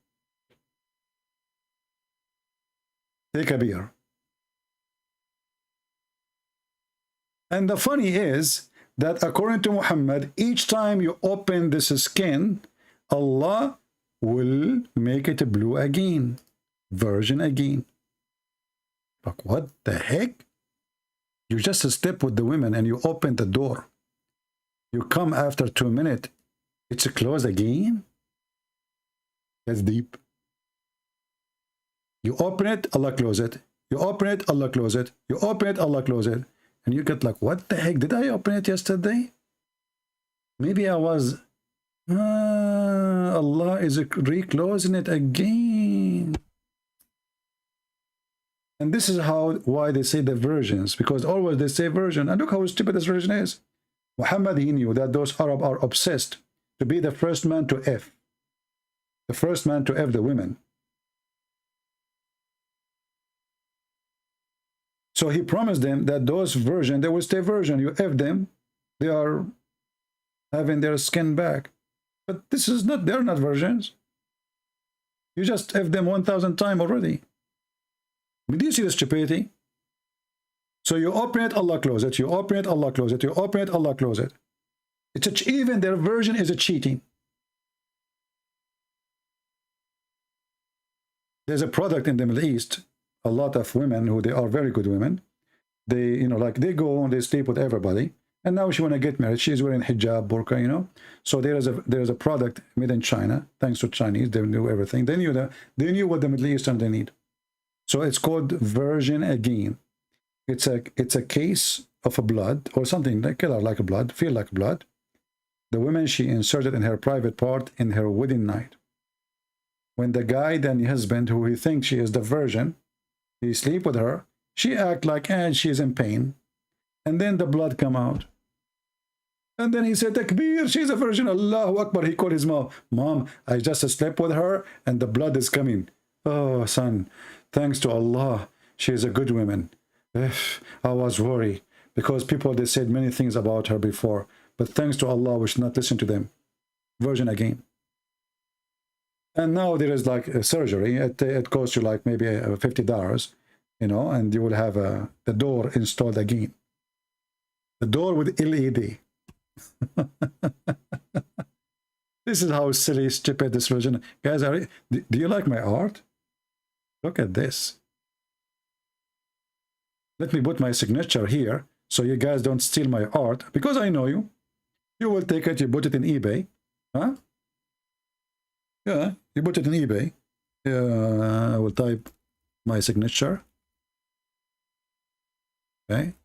Take a beer. And the funny is that according to Muhammad, each time you open this skin, Allah will make it blue again, virgin again. Like, what the heck? You just step with the women and you open the door. You come after 2 minutes, it's closed again? That's deep. You open it, Allah close it. You open it, Allah close it. You open it, Allah close it. And you get like, what the heck? Did I open it yesterday? Maybe I was... Allah is reclosing it again. And this is why they say the virgins. Because always they say virgin. And look how stupid this virgin is. Muhammad, he knew that those Arab are obsessed to be the first man to F. The first man to F the women. So he promised them that those virgin, they will stay virgin. You F them, they are having their skin back. But this is not, they're not virgins. You just F them 1,000 times already. Do you see the stupidity? So you open it, Allah close it. You open it, Allah close it. You open it, Allah close it. It's even their virgin is a cheating. There's a product in the Middle East, a lot of women who they are very good women, they, you know, like they go and they sleep with everybody. And now she want to get married. She's wearing hijab, burqa, you know. So there is a product made in China, thanks to Chinese. They knew everything. They knew what the Middle Eastern they need. So it's called virgin again. It's a case of a blood or something like killer like a blood, feel like blood. The woman she inserted in her private part in her wedding night. When the guy, then the husband, who he thinks she is the virgin, he sleep with her, she act like and she's in pain. And then the blood come out. And then he said, Takbir, she's a virgin, Allahu Akbar. He called his mom, Mom, I just slept with her and the blood is coming. Oh, son, thanks to Allah, she is a good woman. I was worried because people, they said many things about her before. But thanks to Allah, we should not listen to them. Virgin again. And now there is like a surgery. It costs you like maybe $50, you know, and you will have the door installed again. The door with LED. This is how silly, stupid this religion. Guys, do you like my art? Look at this. Let me put my signature here so you guys don't steal my art, because I know you. You will take it, you put it in eBay. Huh? Yeah, you put it in eBay. I will type my signature. Okay.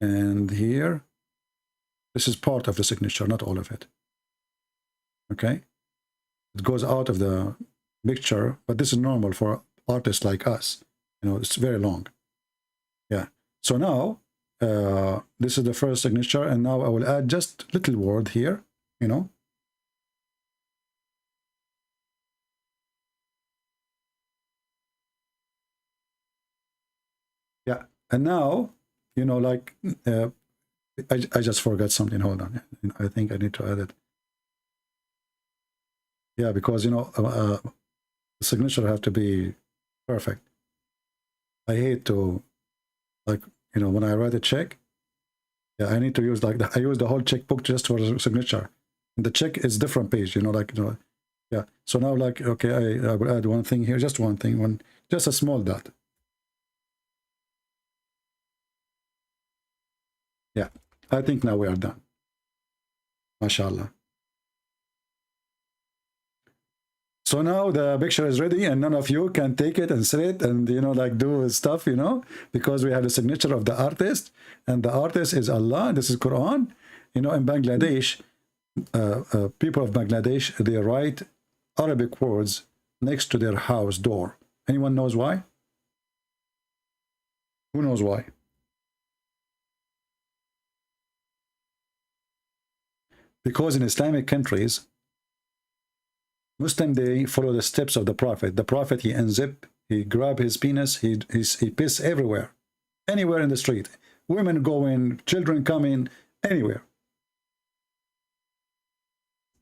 And here, this is part of the signature, not all of it. Okay. It goes out of the picture, but this is normal for artists like us. You know, it's very long. Yeah. So now, this is the first signature, and now I will add just little word here, you know. Yeah. And now, you know, like, I just forgot something. Hold on. I think I need to add it. Yeah, because, you know, the signature have to be perfect. I hate to, like, you know, when I write a check, yeah, I need to use like I use the whole checkbook just for the signature. And the check is different page, you know, like, you know, yeah. So now, like, okay, I will add one thing here, just one thing, just a small dot. Yeah, I think now we are done. MashaAllah. So now the picture is ready, and none of you can take it and sell it and, you know, like do stuff, you know, because we have the signature of the artist, and the artist is Allah. This is Quran. You know, in Bangladesh, people of Bangladesh, they write Arabic words next to their house door. Anyone knows why? Who knows why? Because in Islamic countries, Muslim, they follow the steps of the Prophet. The Prophet, he unzip, he grab his penis, he piss everywhere, anywhere in the street. Women go in, children come in, anywhere.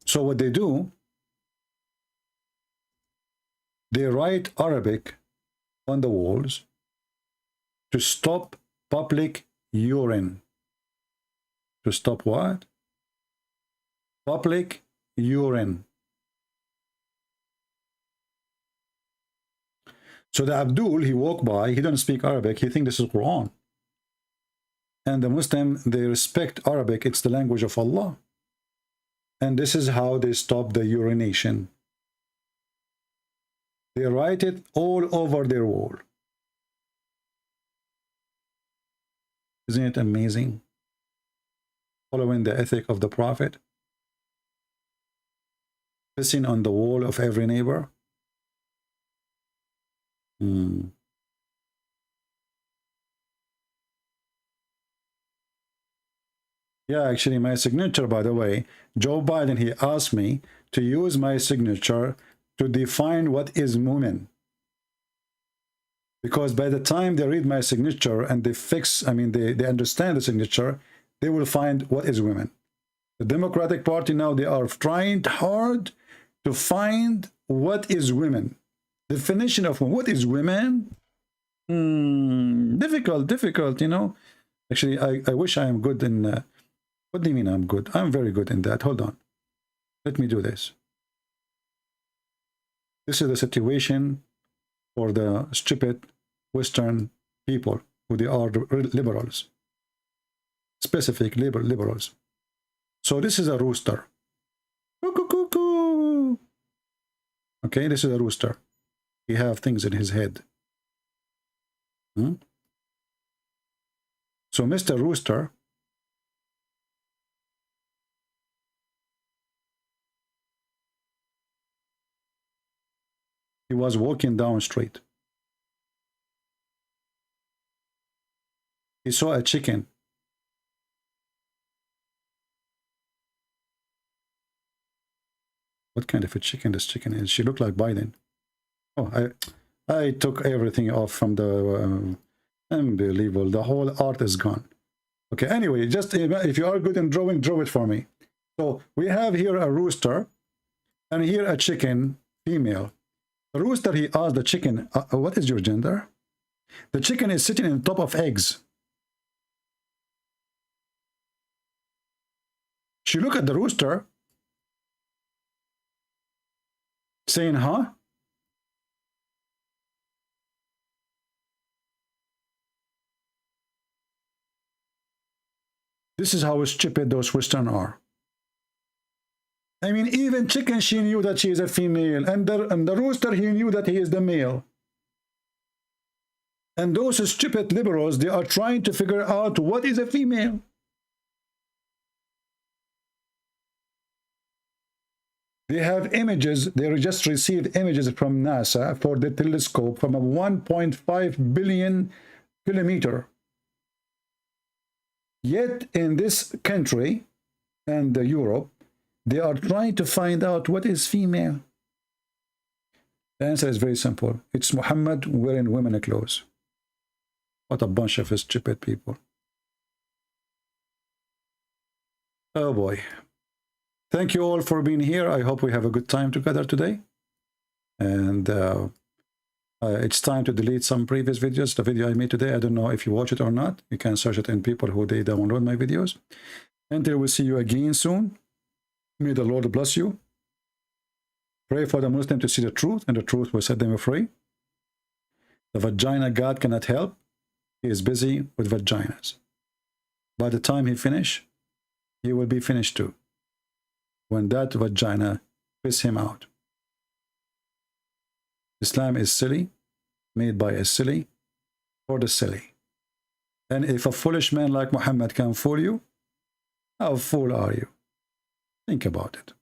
So what they do, they write Arabic on the walls to stop public urine. To stop what? Public urine. So the Abdul, he walked by, he don't speak Arabic, he think this is Quran. And the Muslim, they respect Arabic, it's the language of Allah. And this is how they stop the urination. They write it all over their wall. Isn't it amazing? Following the ethic of the Prophet. Pissing on the wall of every neighbor. Yeah, actually, my signature, by the way, Joe Biden, he asked me to use my signature to define what is woman. Because by the time they read my signature and they fix, I mean, they understand the signature, they will find what is women. The Democratic Party now, they are trying hard to find what is women. Definition of what is women? Difficult, you know. Actually, I wish I am good in... what do you mean I'm good? I'm very good in that. Hold on. Let me do this. This is the situation for the stupid Western people who they are liberals, specific liberals. So this is a rooster. Cuckoo. Okay, this is a rooster. He have things in his head. So Mr. Rooster he was walking down the street. He saw a chicken. What kind of a chicken this chicken is? She looked like Biden. Oh, I took everything off from the unbelievable. The whole art is gone. Okay, anyway, just if you are good in drawing, draw it for me. So we have here a rooster and here a chicken, female. The rooster, he asked the chicken, what is your gender? The chicken is sitting on top of eggs. She looked at the rooster, saying, huh? This is how stupid those Western are. I mean, even chicken, she knew that she is a female, and the rooster, he knew that he is the male. And those stupid liberals, they are trying to figure out what is a female. They have images, they just received images from NASA for the telescope from a 1.5 billion kilometer. Yet in this country and Europe, they are trying to find out what is female. The answer is very simple. It's Muhammad wearing women's clothes. What a bunch of stupid people. Oh boy. Thank you all for being here. I hope we have a good time together today. And it's time to delete some previous videos. The video I made today, I don't know if you watch it or not. You can search it in people who they download my videos. Until we see you again soon. May the Lord bless you. Pray for the Muslim to see the truth, and the truth will set them free. The vagina God cannot help. He is busy with vaginas. By the time he finish, he will be finished too. When that vagina piss him out. Islam is silly, made by a silly, for the silly. And if a foolish man like Muhammad can fool you, how fool are you? Think about it.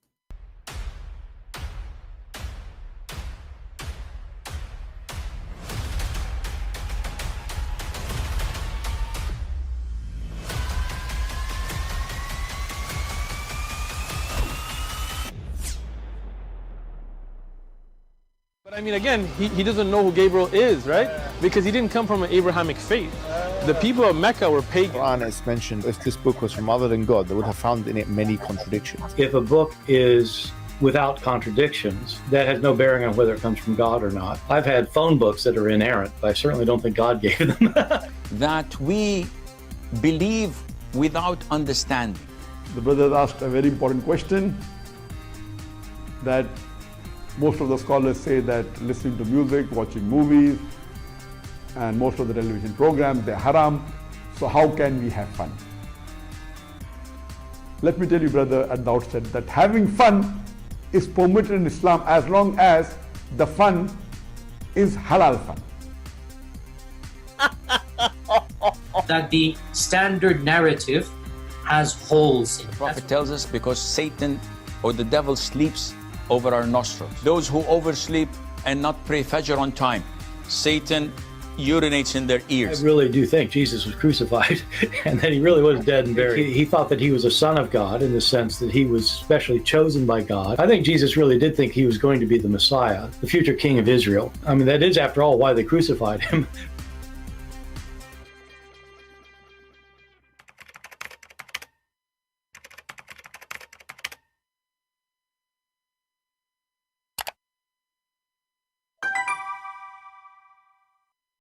But I mean, again, he doesn't know who Gabriel is, right? Because he didn't come from an Abrahamic faith. The people of Mecca were pagan. The Quran is mentioned, if this book was from other than God, they would have found in it many contradictions. If a book is without contradictions, that has no bearing on whether it comes from God or not. I've had phone books that are inerrant, but I certainly don't think God gave them. That we believe without understanding. The brother asked a very important question, that most of the scholars say that listening to music, watching movies, and most of the television programs, they're haram. So how can we have fun? Let me tell you, brother, at the outset, that having fun is permitted in Islam as long as the fun is halal fun. That the standard narrative has holes in it. The Prophet tells us because Satan or the devil sleeps over our nostrils. Those who oversleep and not pray Fajr on time, Satan urinates in their ears. I really do think Jesus was crucified and that he really was dead and buried. He thought that he was a son of God in the sense that he was specially chosen by God. I think Jesus really did think he was going to be the Messiah, the future king of Israel. I mean, that is, after all, why they crucified him.